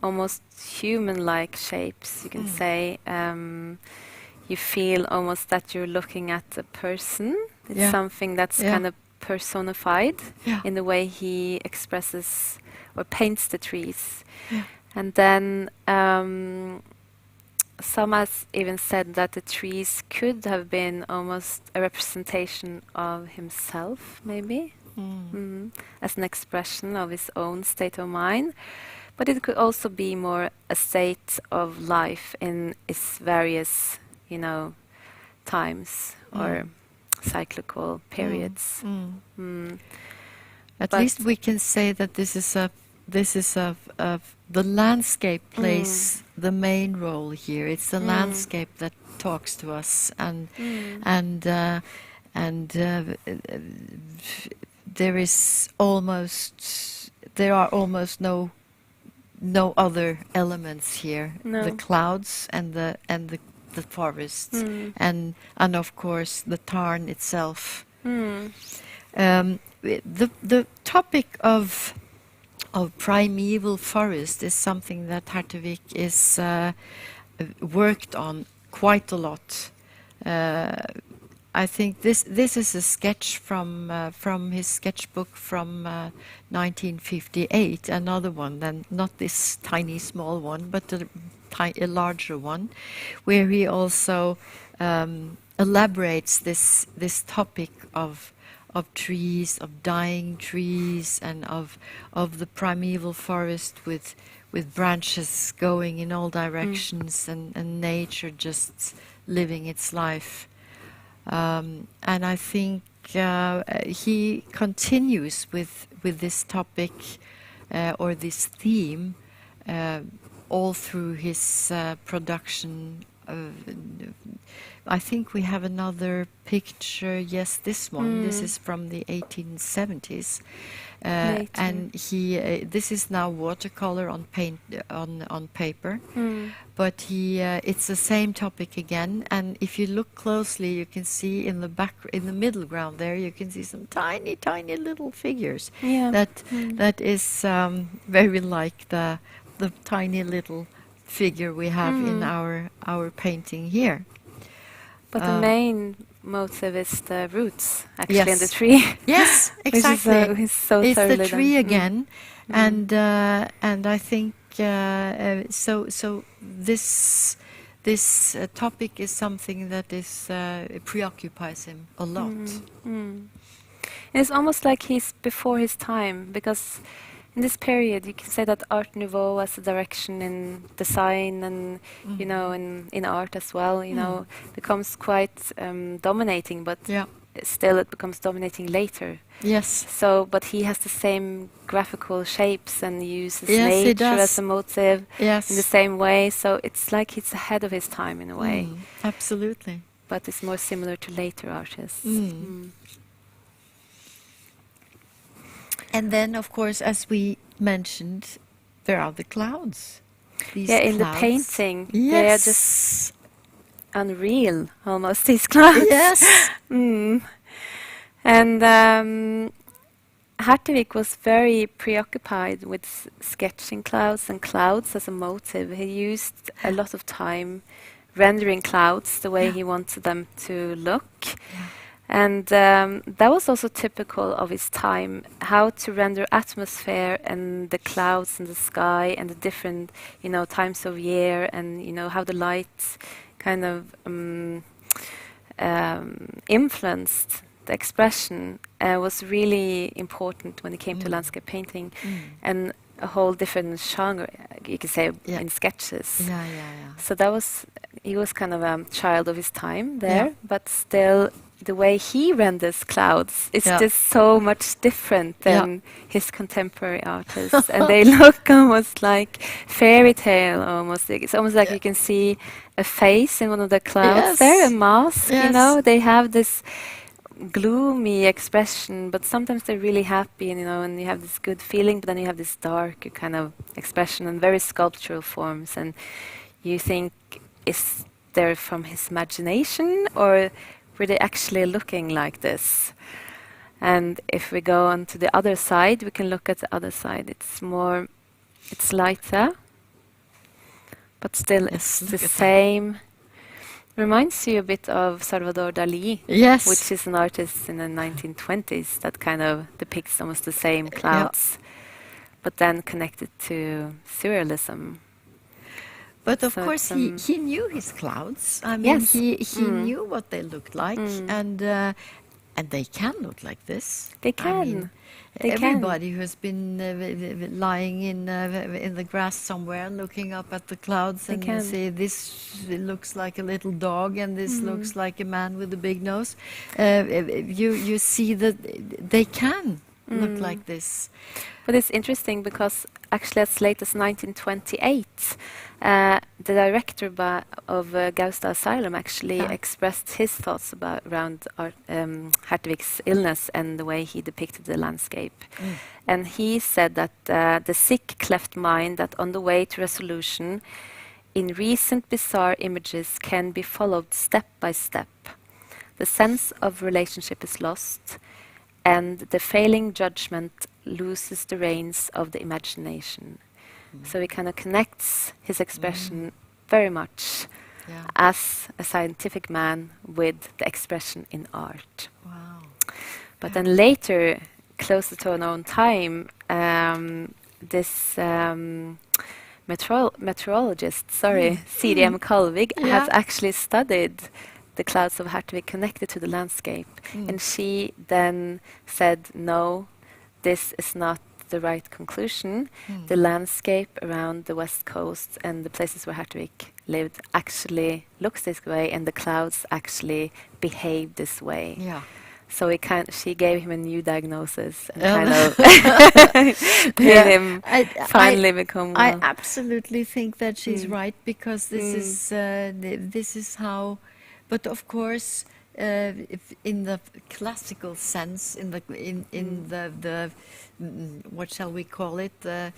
almost human-like shapes, you can say. You feel almost that you're looking at a person. It's something that's kind of personified in the way he expresses or paints the trees. And then some has even said that the trees could have been almost a representation of himself, maybe, as an expression of his own state of mind. But it could also be more a state of life in its various, times or cyclical periods. At least we can say that this is the landscape plays the main role here. It's the landscape that talks to us, and there are almost no other elements here. No. The clouds and the forest, and of course the tarn itself. The topic of primeval forest is something that Hertervig is worked on quite a lot. I think this is a sketch from his sketchbook from 1958. Another one, then not this tiny small one, but a larger one, where he also elaborates this topic of trees, of dying trees, and of the primeval forest with branches going in all directions, and nature just living its life. And I think he continues with this topic or this theme all through his production. I think we have another picture. Yes, this one. This is from the 1870s, and this is now watercolor on paper. But it's the same topic again. And if you look closely, you can see in the middle ground there, you can see some tiny little figures. That is very like the tiny little figure we have in our painting here. But the main motive is the roots, actually, in the tree. Yes, exactly. It's the tree again, and I think so. This topic is something that is preoccupies him a lot. It's almost like he's before his time, because in this period, you can say that Art Nouveau as a direction in design and, in art as well, becomes quite dominating, but still it becomes dominating later. Yes. So, but he has the same graphical shapes and uses nature as a motive in the same way. So it's like he's ahead of his time in a way. Absolutely. But it's more similar to later artists. And then, of course, as we mentioned, there are the clouds. These in clouds. The painting, they are just unreal, almost, these clouds. Yes. And Hertervig was very preoccupied with sketching clouds and clouds as a motive. He used a lot of time rendering clouds the way he wanted them to look. And that was also typical of his time, how to render atmosphere and the clouds and the sky and the different, times of year, and how the light kind of influenced the expression was really important when it came to landscape painting, and a whole different genre, you could say, in sketches. So he was kind of a child of his time there, but still the way he renders clouds is just so much different than his contemporary artists. And they look almost like fairy tale, almost. It's almost like you can see a face in one of the clouds there, a mask, They have this gloomy expression, but sometimes they're really happy, and you have this good feeling, but then you have this dark kind of expression and very sculptural forms. And you think, is there from his imagination, or were they actually looking like this? And if we go on to the other side, we can look at the other side. It's lighter, but still it's the same. Reminds you a bit of Salvador Dali, which is an artist in the 1920s that kind of depicts almost the same clouds, but then connected to surrealism. But of course, he knew his clouds. I mean, he knew what they looked like, and they can look like this. They can. I mean, everybody who has been lying in the grass somewhere, looking up at the clouds, and you say, this looks like a little dog, and this looks like a man with a big nose. You see that they can look like this. But it's interesting because actually as late as 1928, the director of Gaustad Asylum actually expressed his thoughts around Hertervig's illness and the way he depicted the landscape. And he said that the sick cleft mind that on the way to resolution in recent bizarre images can be followed step by step. The sense of relationship is lost, and the failing judgment loses the reins of the imagination. So he kind of connects his expression very much as a scientific man with the expression in art. But then later, closer to our own time, this meteorologist, C.D.M. Kalvig, has actually studied the clouds of Hertervig connected to the landscape. And she then said, no, this is not the right conclusion. The landscape around the west coast and the places where Hertervig lived actually looks this way, and the clouds actually behave this way. So she gave him a new diagnosis and kind of made him finally become well. I absolutely think that she's right, because this is how. But of course, if in the classical sense, in the what shall we call it, the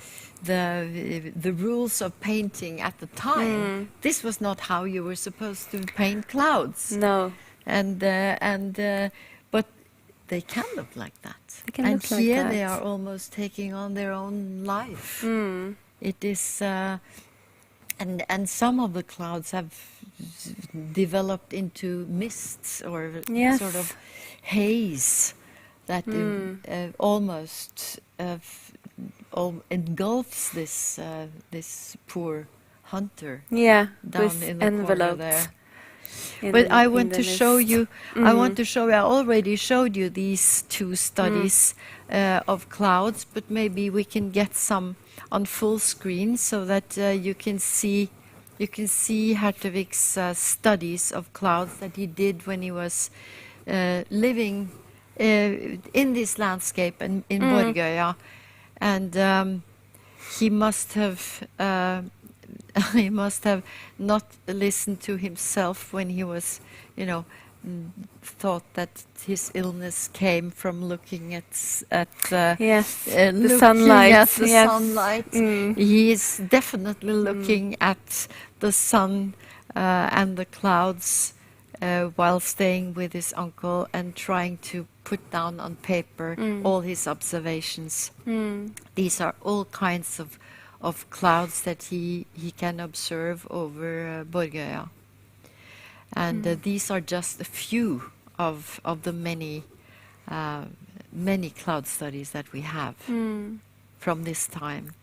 rules of painting at the time, this was not how you were supposed to paint clouds. No, and but they can look like that. They can and look like here that. They are almost taking on their own life. It is, and some of the clouds have developed into mists or sort of haze that almost engulfs this poor hunter down with in the corner envelopes. there. But I want to show you. I want to show you. I already showed you these two studies of clouds, but maybe we can get some on full screen so that you can see. You can see Hertervig's studies of clouds that he did when he was living in this landscape in Borgøya, and he must have not listened to himself when he was, thought that his illness came from looking at the sunlight. Yes, the sunlight. He is definitely looking at the sun and the clouds while staying with his uncle and trying to put down on paper all his observations. These are all kinds of clouds that he can observe over Borgøya. And these are just a few of the many cloud studies that we have from this time.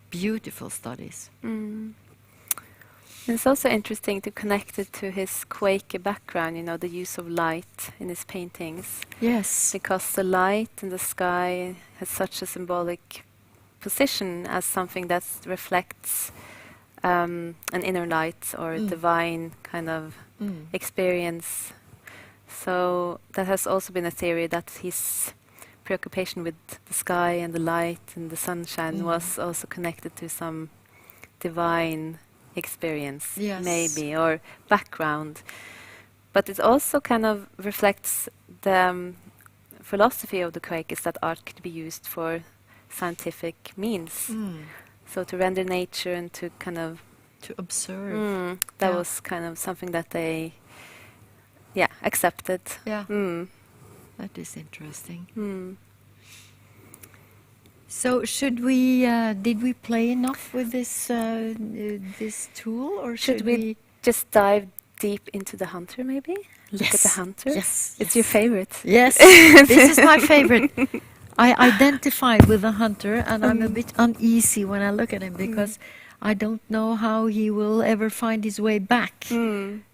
Beautiful studies. It's also interesting to connect it to his Quaker background, you know, the use of light in his paintings. Yes. Because the light in the sky has such a symbolic position as something that reflects an inner light or divine kind of experience. So that has also been a theory that his preoccupation with the sky and the light and the sunshine was also connected to some divine experience, maybe, or background. But it also kind of reflects the philosophy of the Quakers that art could be used for scientific means. So to render nature and to kind of to observe. That was kind of something that they accepted. That is interesting. So should we did we play enough with this this tool, or should we just dive deep into the hunter, maybe? Look at the hunter? Yes. It's your favorite. Yes. This is my favorite. I identify with the hunter, and I'm a bit uneasy when I look at him because I don't know how he will ever find his way back,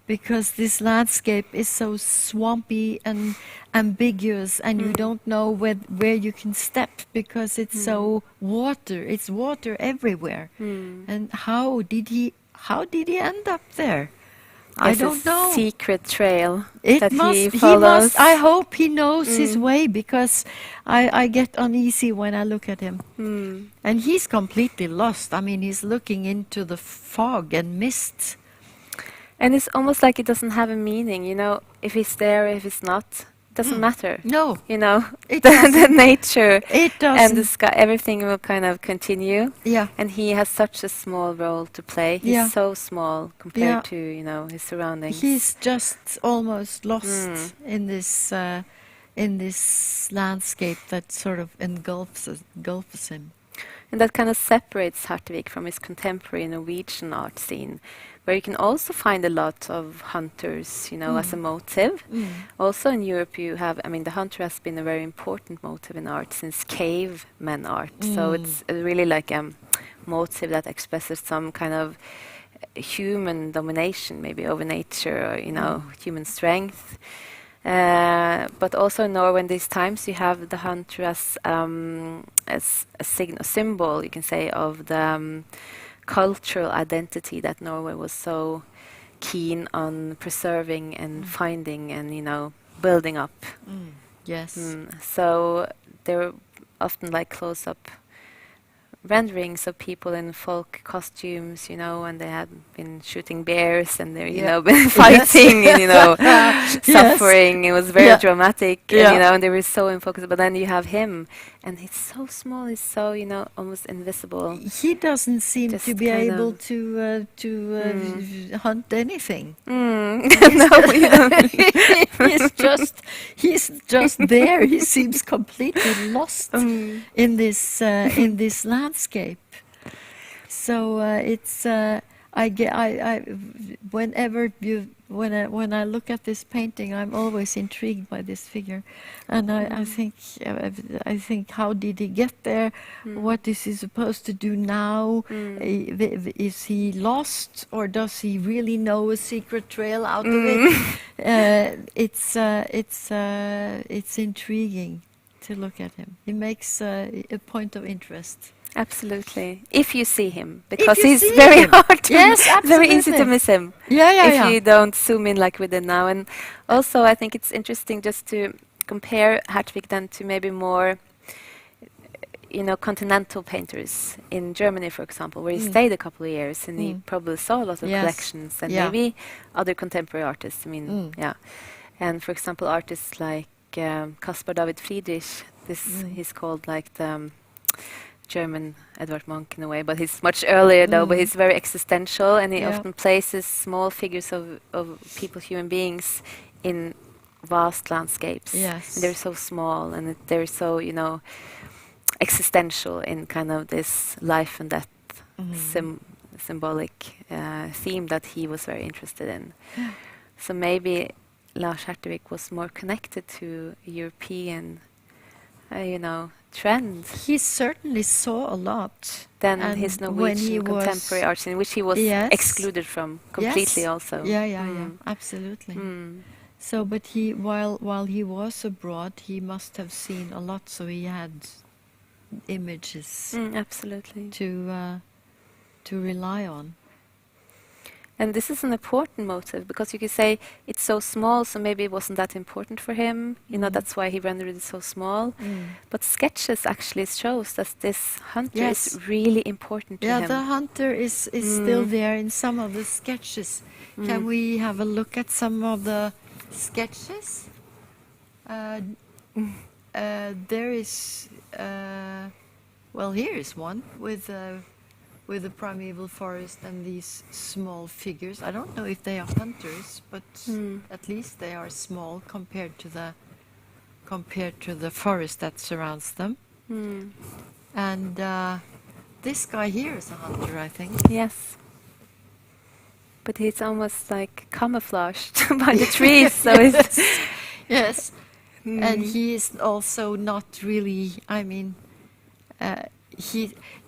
because this landscape is so swampy and ambiguous, and you don't know where you can step because it's so it's water everywhere. And how did he end up there? I don't know. Secret trail He follows. must. I hope he knows his way, because I get uneasy when I look at him. And he's completely lost. I mean, he's looking into the fog and mist. And it's almost like it doesn't have a meaning, you know, if he's there, if it's not. Doesn't matter. No. You know, It the nature It doesn't. and the sky, everything will kind of continue. Yeah. And he has such a small role to play. He's so small compared to, you know, his surroundings. He's just almost lost in this landscape that sort of engulfs him. And that kind of separates Hertervig from his contemporary Norwegian art scene, where you can also find a lot of hunters, you know, as a motive. Also in Europe you have, I mean, the hunter has been a very important motive in art since caveman art. So it's really like a motive that expresses some kind of human domination, maybe over nature, or, you know, human strength. But also in Norway in these times you have the hunter as a symbol, you can say, of the cultural identity that Norway was so keen on preserving and finding and, you know, building up. Yes. So there were often like close-up renderings of people in folk costumes, you know, and they had been shooting bears and they're, you know, been fighting and, you know, suffering. It was very dramatic, and, you know, and they were so in focus. But then you have him, and he's so small, he's so, you know, almost invisible. He doesn't seem Just to be kind able of to hunt anything. He's just there. He seems completely lost in this landscape. So it's when I look at this painting, I'm always intrigued by this figure, and I think how did he get there? What is he supposed to do now? Is he lost, or does he really know a secret trail out of it? It's intriguing to look at him. He makes a point of interest. Absolutely. If you see him, because he's very hard to very easy to miss him. If you don't zoom in like we did now. And also I think it's interesting just to compare Hertervig then to maybe more, you know, continental painters in Germany, for example, where he stayed a couple of years and he probably saw a lot of collections, and maybe other contemporary artists. I mean, and for example, artists like Caspar David Friedrich, he's called like the German Edvard Munch in a way, but he's much earlier though, but he's very existential, and he often places small figures of people, human beings, in vast landscapes. And they're so small, and they're so, you know, existential in kind of this life and death symbolic theme that he was very interested in. So maybe Lars Hertervig was more connected to European, trends He certainly saw a lot. than And his when he Norwegian contemporary was- art scene, which he was Yes. excluded from completely Yes. also. Yeah, absolutely. Mm. So, but he, while he was abroad, he must have seen a lot. So he had images Absolutely. to rely on. And this is an important motive because you could say it's so small, so maybe it wasn't that important for him. That's why he rendered it so small. But sketches actually shows that this hunter Yes. is really important to Yeah, him. the hunter is still there in some of the sketches. Can we have a look at some of the sketches? There is, well, here is one with the primeval forest and these small figures. I don't know if they are hunters, but at least they are small compared to the forest that surrounds them. And this guy here is a hunter, I think. Yes. But he's almost like camouflaged by the trees, so it's... Yes. And he is also not really, I mean,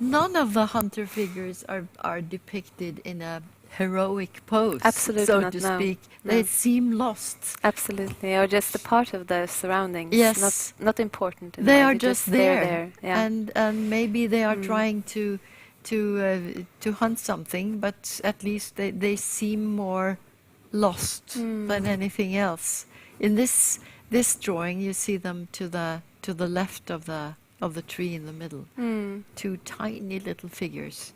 none of the hunter figures are depicted in a heroic pose, Absolutely so not, to no. speak. No. They seem lost. Absolutely, or just a part of the surroundings. Yes. Not important. In a They way, are they're just they're there, Yeah. and maybe they are trying to hunt something, but at least they seem more lost than anything else. In this drawing, you see them to the left of the tree in the middle. Two tiny little figures.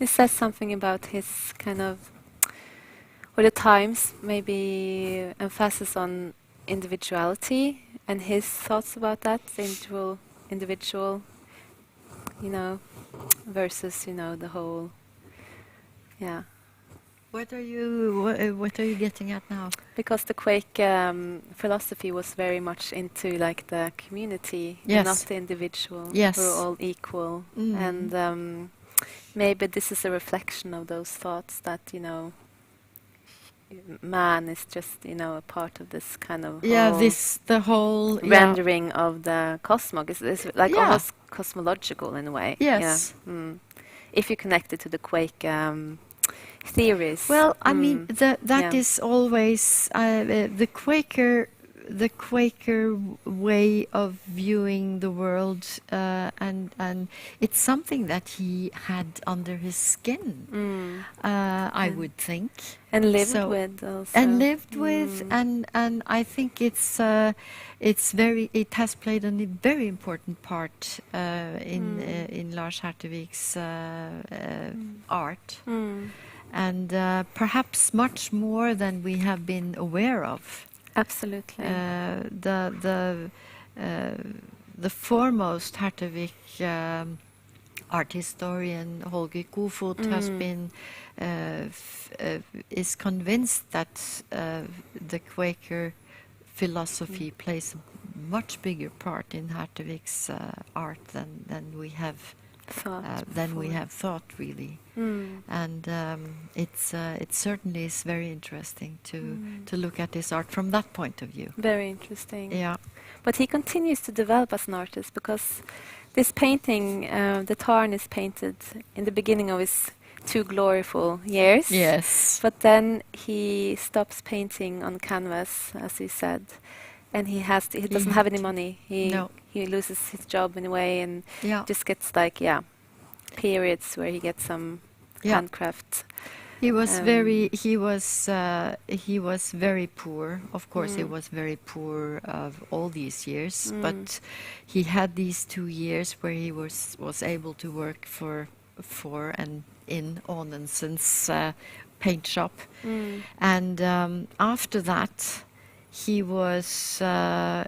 It says something about his kind of, or the times, maybe emphasis on individuality and his thoughts about that, the individual, versus, the whole, yeah. What are you getting at now? Because the Quake philosophy was very much into like the community, Yes. and not the individual. Yes. We're all equal, and maybe this is a reflection of those thoughts that man is just a part of this kind of The whole rendering of the cosmos. It's like Yeah. almost cosmological in a way. Yes. Yeah. If you connect it to the Quake theories. Well, I mean that Yeah. is always the Quaker way of viewing the world, and it's something that he had under his skin. I would think. And lived So- with also. And lived with, and I think it has played a very important part in Lars Hertervig's art, and perhaps much more than we have been aware of. Absolutely. The foremost Hertervig art historian Holger Kofod has been is convinced that the Quaker philosophy plays a much bigger part in Hertervig's art than we have thought really. And it certainly is very interesting to look at his art from that point of view. Very interesting. Yeah. But he continues to develop as an artist because this painting, the Tarn, is painted in the beginning of his 2 gloriful years. Yes. But then he stops painting on canvas, as he said, and he doesn't have any money. He loses his job in a way, and just gets periods where he gets some handcraft. He was he was very poor. Of course, he was very poor of all these years, but he had these 2 years where he was able to work for and in Aanensens paint shop, and after that. He was on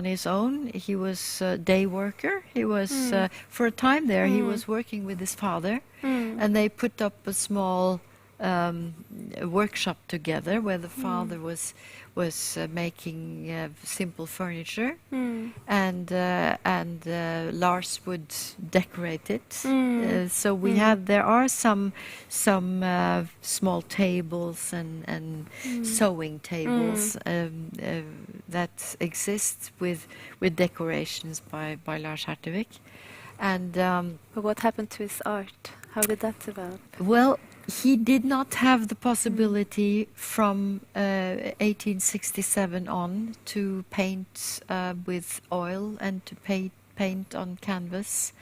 his own. He was a day worker. He was for a time there. He was working with his father, and they put up a small a workshop together where the father was making simple furniture, and Lars would decorate it. So we have there are some small tables and sewing tables that exist with decorations by Lars Hertervig. And But what happened to his art? How did that develop? well, he did not have the possibility from 1867 on to paint with oil and to paint on canvas.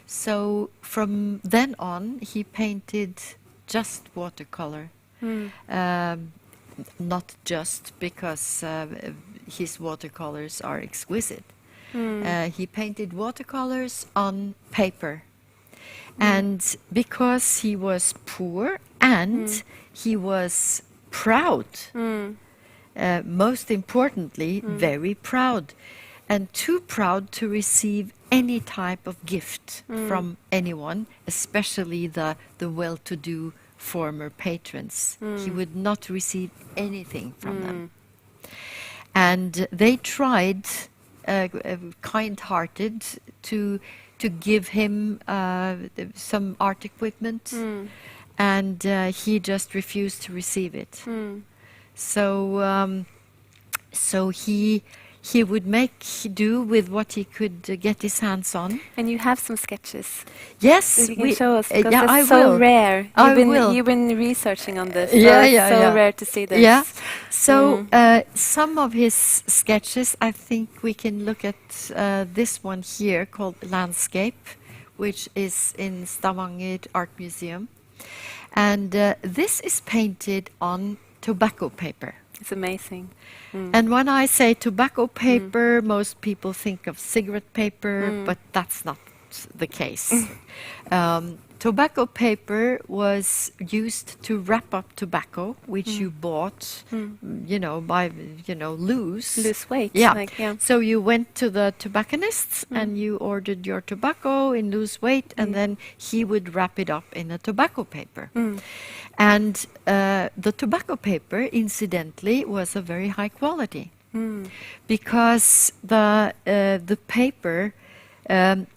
So from then on, he painted just watercolor. Not just because his watercolors are exquisite. He painted watercolors on paper. And because he was poor and he was proud, most importantly, very proud, and too proud to receive any type of gift from anyone, especially the well-to-do former patrons. He would not receive anything from them. And they tried, kind-hearted, to give him some art equipment, and he just refused to receive it. So he would make do with what he could get his hands on. And you have some sketches. Yes, If you can show us, because yeah, it's I so will. rare. I will. You've been researching on this. Yeah, so it's yeah, so yeah. rare to see this. Yeah. So some of his sketches, I think we can look at this one here called Landscape, which is in Stavanger Art Museum. And this is painted on tobacco paper. It's amazing. And when I say tobacco paper, most people think of cigarette paper, but that's not the case. Tobacco paper was used to wrap up tobacco, which you bought, by loose weight. Yeah. Yeah. So you went to the tobacconists and you ordered your tobacco in loose weight, and then he would wrap it up in a tobacco paper. And the tobacco paper, incidentally, was a very high quality because the paper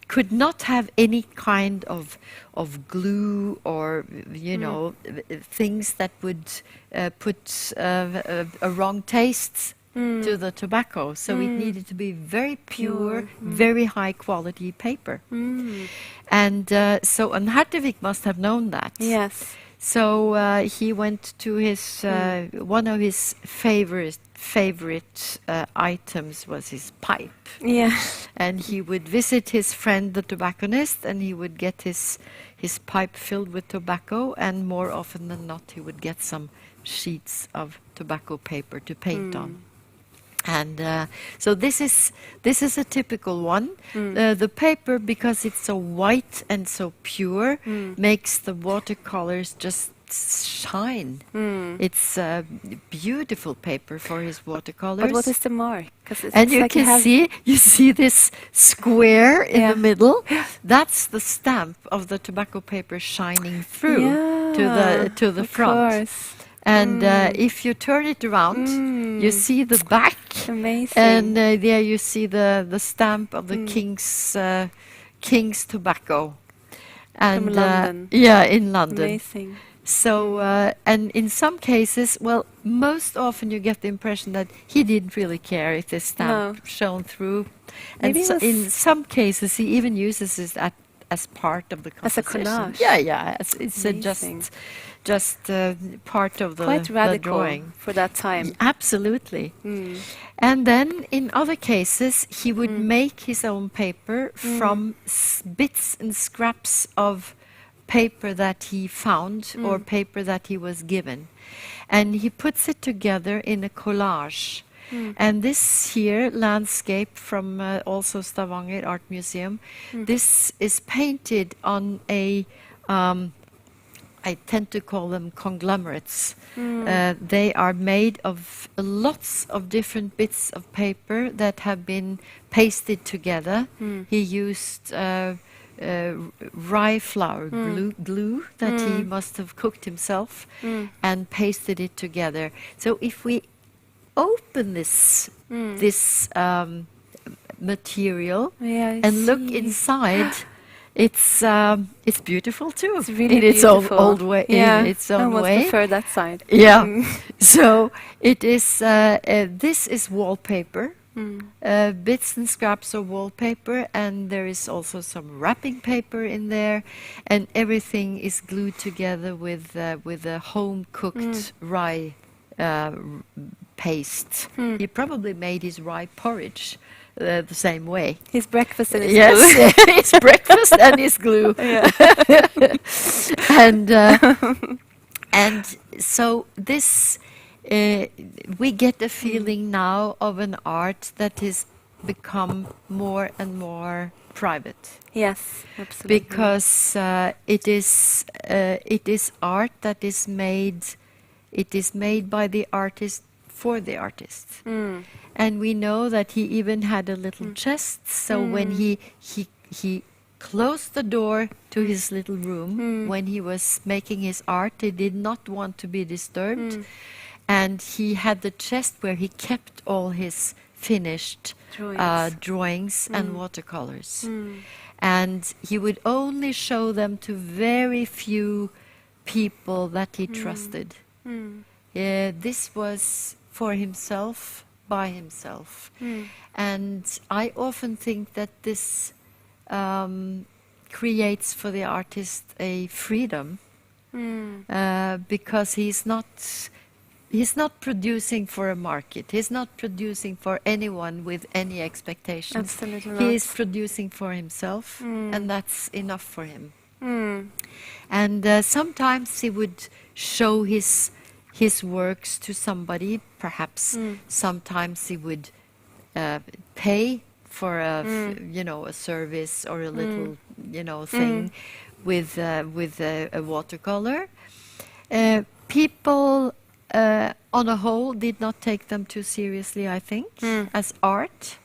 could not have any kind of glue or things that would put a wrong taste to the tobacco. So it needed to be very pure, very high quality paper. And so Hertervig must have known that. Yes. So he went to his one of his favorite items was his pipe. Yeah. And he would visit his friend the tobacconist, and he would get his pipe filled with tobacco, and more often than not he would get some sheets of tobacco paper to paint on. And so this is a typical one. The paper, because it's so white and so pure, makes the watercolors just shine. It's beautiful paper for his watercolors. But what is the mark? And you can see this square in the middle. That's the stamp of the tobacco paper shining through to the front. Course. And if you turn it around, you see the back. Amazing. And there you see the stamp of the king's tobacco. And from London. Yeah, in London. Amazing. So, and in some cases, well, most often you get the impression that he didn't really care if the stamp shone through. And Maybe so in some cases, he even uses it as part of the composition. As a collage. Yeah. It's just part of the Quite radical drawing. for that time. Absolutely. And then in other cases, he would make his own paper from bits and scraps of paper that he found or paper that he was given. And he puts it together in a collage. And this here, Landscape, from also Stavanger Art Museum, this is painted on a I tend to call them conglomerates. They are made of lots of different bits of paper that have been pasted together. He used rye flour glue that he must have cooked himself and pasted it together. So if we open this material and look inside, it's beautiful too. It's really in its beautiful. old way. In its I own almost way. prefer that side. Yeah. So it is. This is wallpaper. Bits and scraps of wallpaper, and there is also some wrapping paper in there, and everything is glued together with a home cooked rye paste. He probably made his rye porridge the same way. His breakfast and his Yes, his breakfast and his glue. And so this. We get a feeling now of an art that has become more and more private. Yes, absolutely. Because it is art that is made. It is made by the artist for the artist, and we know that he even had a little chest. So when he closed the door to his little room when he was making his art, he did not want to be disturbed. And he had the chest where he kept all his finished drawings and watercolors. And he would only show them to very few people that he trusted. This was for himself, by himself. And I often think that this creates for the artist a freedom because he's not producing for a market. He's not producing for anyone with any expectations. Absolutely not. He is producing for himself, and that's enough for him. And sometimes he would show his works to somebody. Perhaps sometimes he would pay for a service or a little thing with a watercolor. People. On a whole, did not take them too seriously, I think, as art.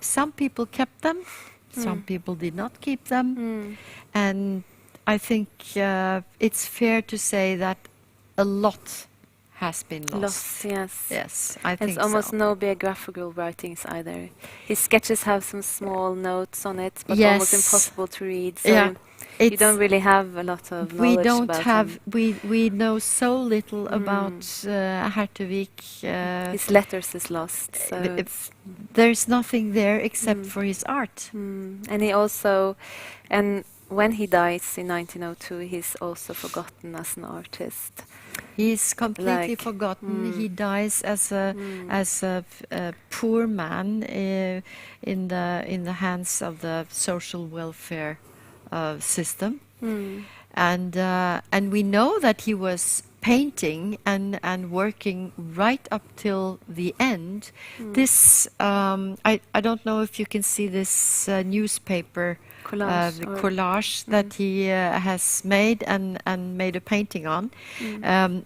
Some people kept them, some people did not keep them. And I think it's fair to say that a lot has been lost. Yes, I think There's almost no biographical writings either. His sketches have some small notes on it, but almost impossible to read. So you don't really have a lot of knowledge about him. We know so little about Hertervig. His letters is lost. So there's nothing there except for his art. And he also, and when he dies in 1902, he's also forgotten as an artist. He's completely forgotten. He dies as a poor man in the hands of the social welfare system, and we know that he was painting and working right up till the end. This I don't know if you can see this newspaper collage that he has made and made a painting on.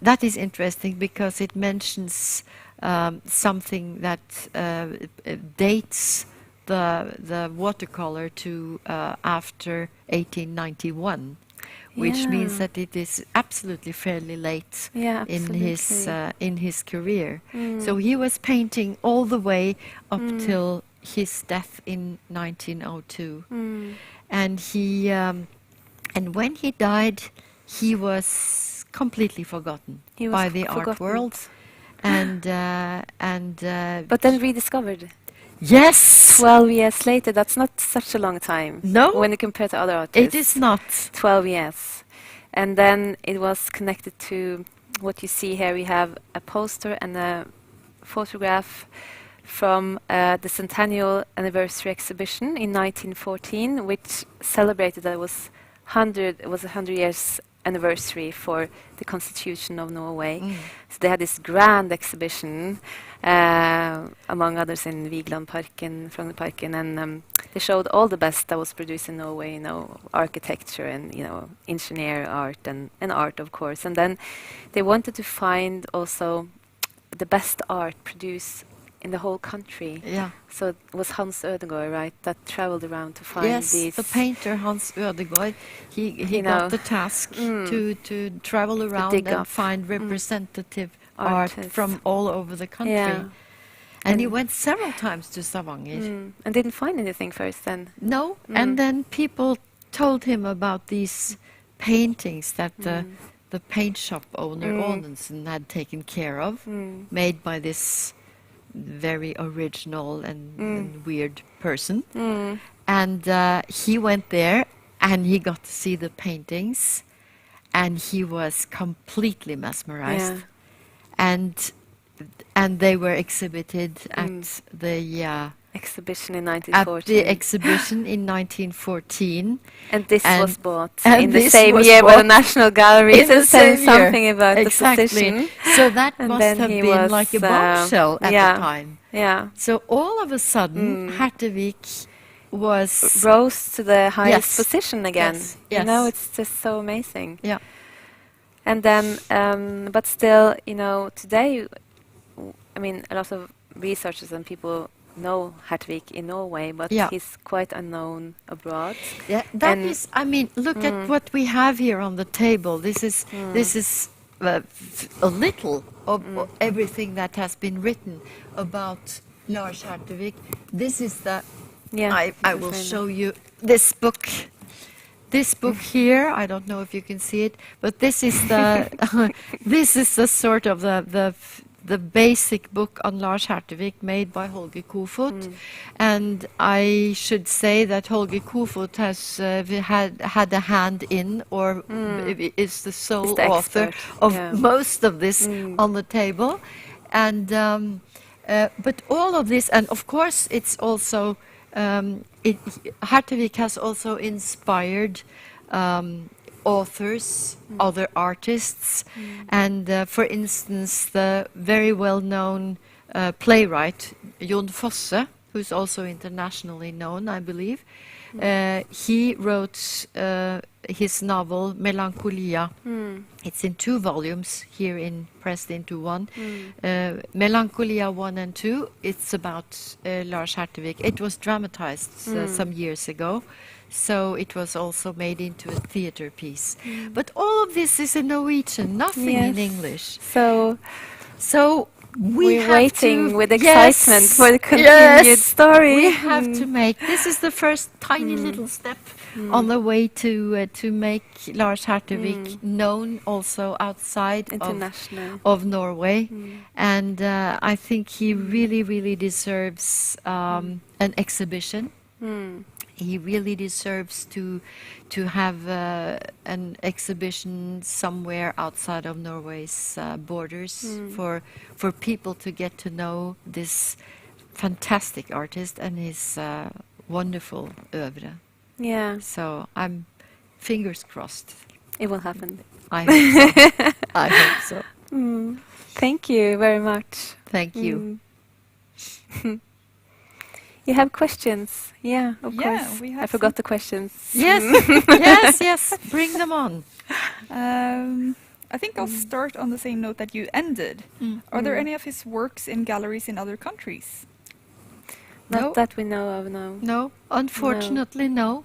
That is interesting because it mentions something that dates the watercolor to after 1891, which means that it is absolutely fairly late in his career. So he was painting all the way up till his death in 1902, and he and when he died, he was completely forgotten by the art world, and but then rediscovered. Yes! 12 years later, that's not such a long time. No. When you compare to other artists. It is not. 12 years. And then it was connected to what you see here. We have a poster and a photograph from the centennial anniversary exhibition in 1914, which celebrated that it was 100 years anniversary for the Constitution of Norway. So they had this grand exhibition, among others in Vigelandparken, Frognerparken, and they showed all the best that was produced in Norway, architecture and, engineer art and art, of course. And then they wanted to find also the best art produced in the whole country. Yeah. So it was Hans Ødegaard, right, that traveled around to find Yes, these. the painter Hans Ødegaard, he You know, got the task to travel around dig and up. find representative art Artists. from all over the country. Yeah. And he went several times to Stavanger. And didn't find anything first then. No, and then people told him about these paintings that the paint shop owner Aanensen had taken care of, made by this very original and weird person. And he went there and he got to see the paintings and he was completely mesmerized. And they were exhibited at the exhibition in at 1914. the exhibition in 1914. And this And- was bought and in the this same was year by the bought National Gallery. in So the saying same year. something about Exactly. the position. So that And must then have he been was, like a bombshell at yeah. the time. Yeah. So all of a sudden, Hertervig was Rose to the highest Yes. position again. Yes, You know, yes. it's just so amazing. Yeah. And then, but still, you know, today, I mean, a lot of researchers and people know Hertervig in Norway, but Yeah. he's quite unknown abroad. Yeah, that And- is. I mean, look at what we have here on the table. This is a little of everything that has been written about Lars Hertervig. This is the. Yeah, I this will is show you this book. This book here, I don't know if you can see it, but this is the this is the sort of the basic book on Lars Hertervig made by Holger Kofod. And I should say that Holger Kofod has had a hand in, or is the sole He's the author expert, of yeah. most of this on the table. And but all of this, and of course it's also Hertervig has also inspired authors, other artists, and for instance, the very well-known playwright Jon Fosse, who's also internationally known, I believe. He wrote his novel Melancholia. It's in 2 volumes here pressed into one. Melancholia 1 and 2. It's about Lars Hertervig. It was dramatized some years ago, so it was also made into a theater piece. But all of this is in Norwegian, nothing in English. So we're have waiting to with excitement for the continued story. We have to make. This is the first tiny little step on the way to make Lars Hertervig known also outside of Norway, and I think he really deserves an exhibition. He really deserves to have an exhibition somewhere outside of Norway's borders for people to get to know this fantastic artist and his wonderful oeuvre. Yeah, So I'm fingers crossed. it will happen. I hope so. I hope so. Thank you very much. Thank you. You have questions? Yeah, of Yeah, course. we have I forgot the questions. Yes, yes. Bring them on. I think I'll start on the same note that you ended. Are there any of his works in galleries in other countries? Not No. that we know of, no. No, unfortunately, no.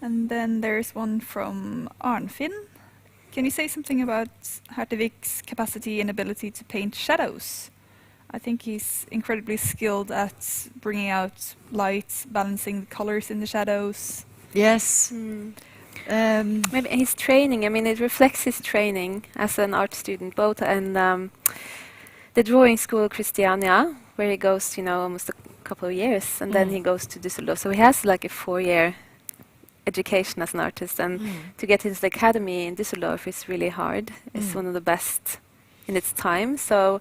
And then there's one from Arnfinn. Can you say something about Hertervig's capacity and ability to paint shadows? I think he's incredibly skilled at bringing out light, balancing the colors in the shadows. Yes. Maybe his training, I mean, it reflects his training as an art student, both in the drawing school Christiania, where he goes, you know, almost a couple of years, and then he goes to Düsseldorf. So he has like a 4-year education as an artist, and to get into the academy in Düsseldorf is really hard. It's one of the best in its time. So,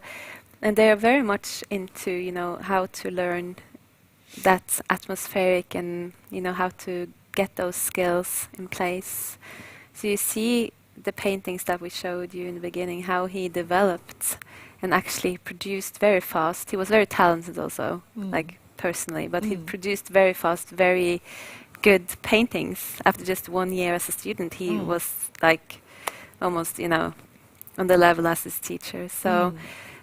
and they are very much into, you know, how to learn that atmospheric and, you know, how to get those skills in place. So you see the paintings that we showed you in the beginning, how he developed and actually produced very fast. He was very talented also, like personally, but he produced very fast, very good paintings. After just 1 year as a student, he was like almost, you know, on the level as his teacher. So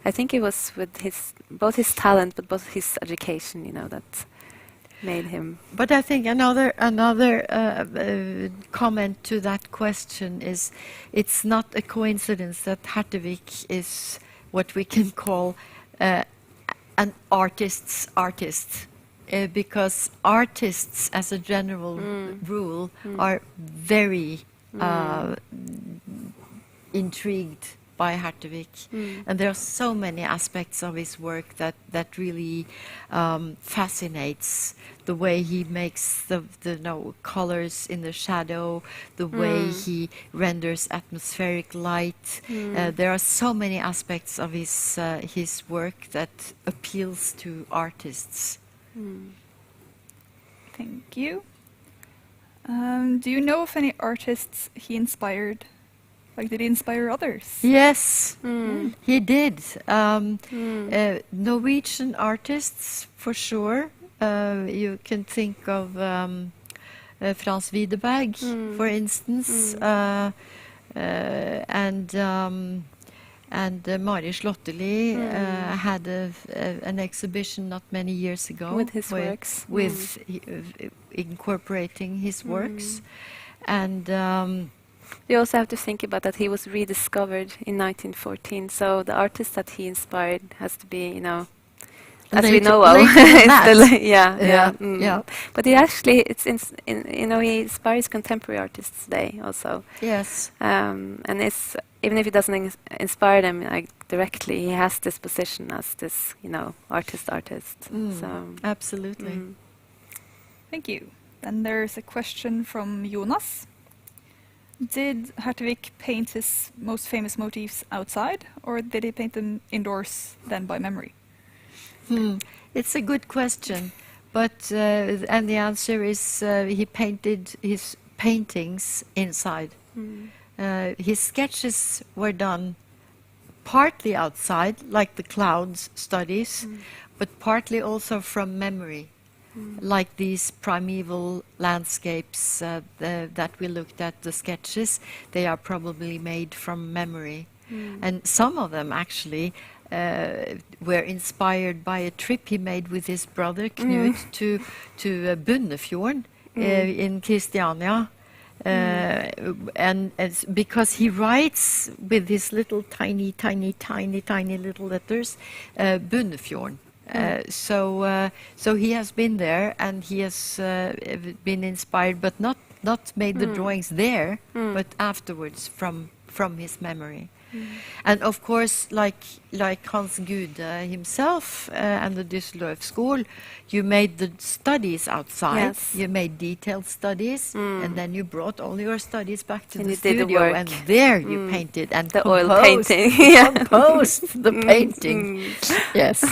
I think it was with both his talent, but both his education, that made him. But I think another comment to that question is, it's not a coincidence that Hertervig is what we can call an artist's artist, because artists, as a general rule, are very intrigued by Hertervig, and there are so many aspects of his work that really fascinates. The way he makes the colors in the shadow, the way he renders atmospheric light. There are so many aspects of his work that appeals to artists. Thank you. Do you know of any artists he inspired? Like, did he inspire others? Yes, he did. Norwegian artists, for sure. You can think of Frans Widerberg, for instance, and Mari Slåtteli had an exhibition not many years ago with his works, with incorporating his works, and. You also have to think about that he was rediscovered in 1914, so the artist that he inspired has to be, as we know of. But he actually, he inspires contemporary artists today also. Yes. And even if he doesn't inspire them directly, he has this position as this, artist. So absolutely. Thank you. Then there's a question from Jonas. Did Hertervig paint his most famous motifs outside, or did he paint them indoors, then by memory? It's a good question, but and the answer is he painted his paintings inside. His sketches were done partly outside, like the clouds studies, but partly also from memory. Like these primeval landscapes that we looked at, the sketches, they are probably made from memory. And some of them actually were inspired by a trip he made with his brother Knut to Bunnefjorden in Christiania. And because he writes with his little tiny little letters, Bunnefjorden. So he has been there, and he has been inspired, but not made the drawings there, but afterwards from his memory. And of course, like Hans Gude himself and the Düsseldorf School, you made the studies outside. Yes. You made detailed studies, and then you brought all your studies back to And the you did the studio, work. and there you painted and The composed, oil painting. composed the painting. Yes.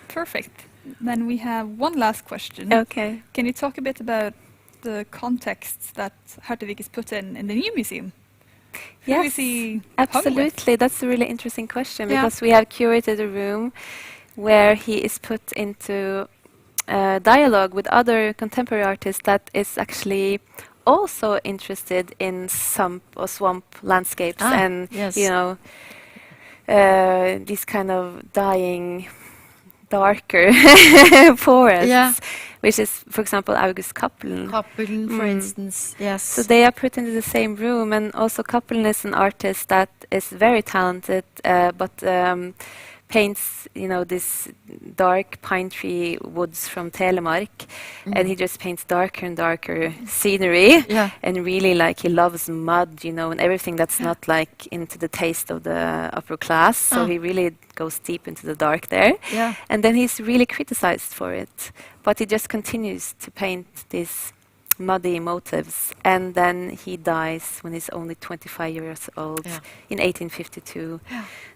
Perfect. Then we have one last question. Okay. Can you talk a bit about the context that Hertervig is put in the new museum? Who is he hung with? Absolutely. That's a really interesting question, because we have curated a room where he is put into dialogue with other contemporary artists that is actually also interested in swamp landscapes and these kind of dying, darker forests, which is, for example, August Cappelen, For instance, yes. So they are put into the same room, and also Cappelen is an artist that is very talented, but paints, this dark pine tree woods from Telemark, and he just paints darker and darker scenery, and really he loves mud, and everything that's not into the taste of the upper class. So he really goes deep into the dark there, and then he's really criticized for it, but he just continues to paint these muddy motives, and then he dies when he's only 25 years old in 1852.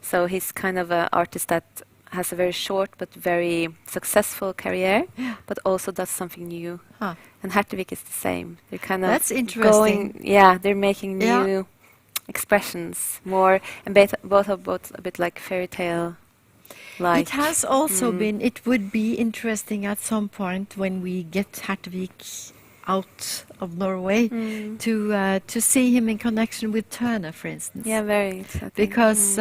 So he's kind of an artist that has a very short but very successful career, but also does something new. And Hertervig is the same. They're kind of That's interesting. they're making new expressions, more, and both a bit like fairy tale. It has also been. It would be interesting at some point when we get Hertervig out of Norway to see him in connection with Turner, for instance. Yeah, very exciting. Because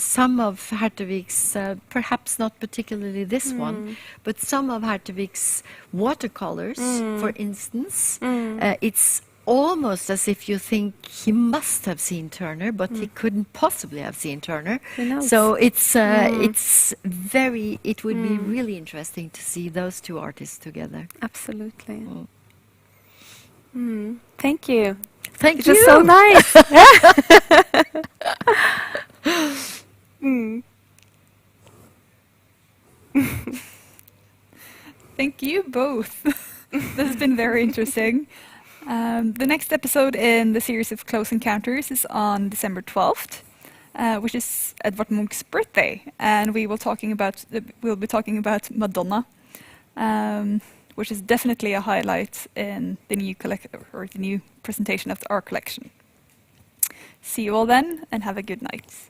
some of Hertervig's, perhaps not particularly this one, but some of Hertervig's watercolors, for instance, it's almost as if you think he must have seen Turner, but he couldn't possibly have seen Turner. Who knows? So it's very. It would be really interesting to see those two artists together. Absolutely. Thank you. Thank It you. was so nice. Thank you both. This has been very interesting. The next episode in the series of Close Encounters is on December 12th, which is Edvard Munch's birthday, and we'll be talking about Madonna, which is definitely a highlight in the new the new presentation of our collection. See you all then, and have a good night.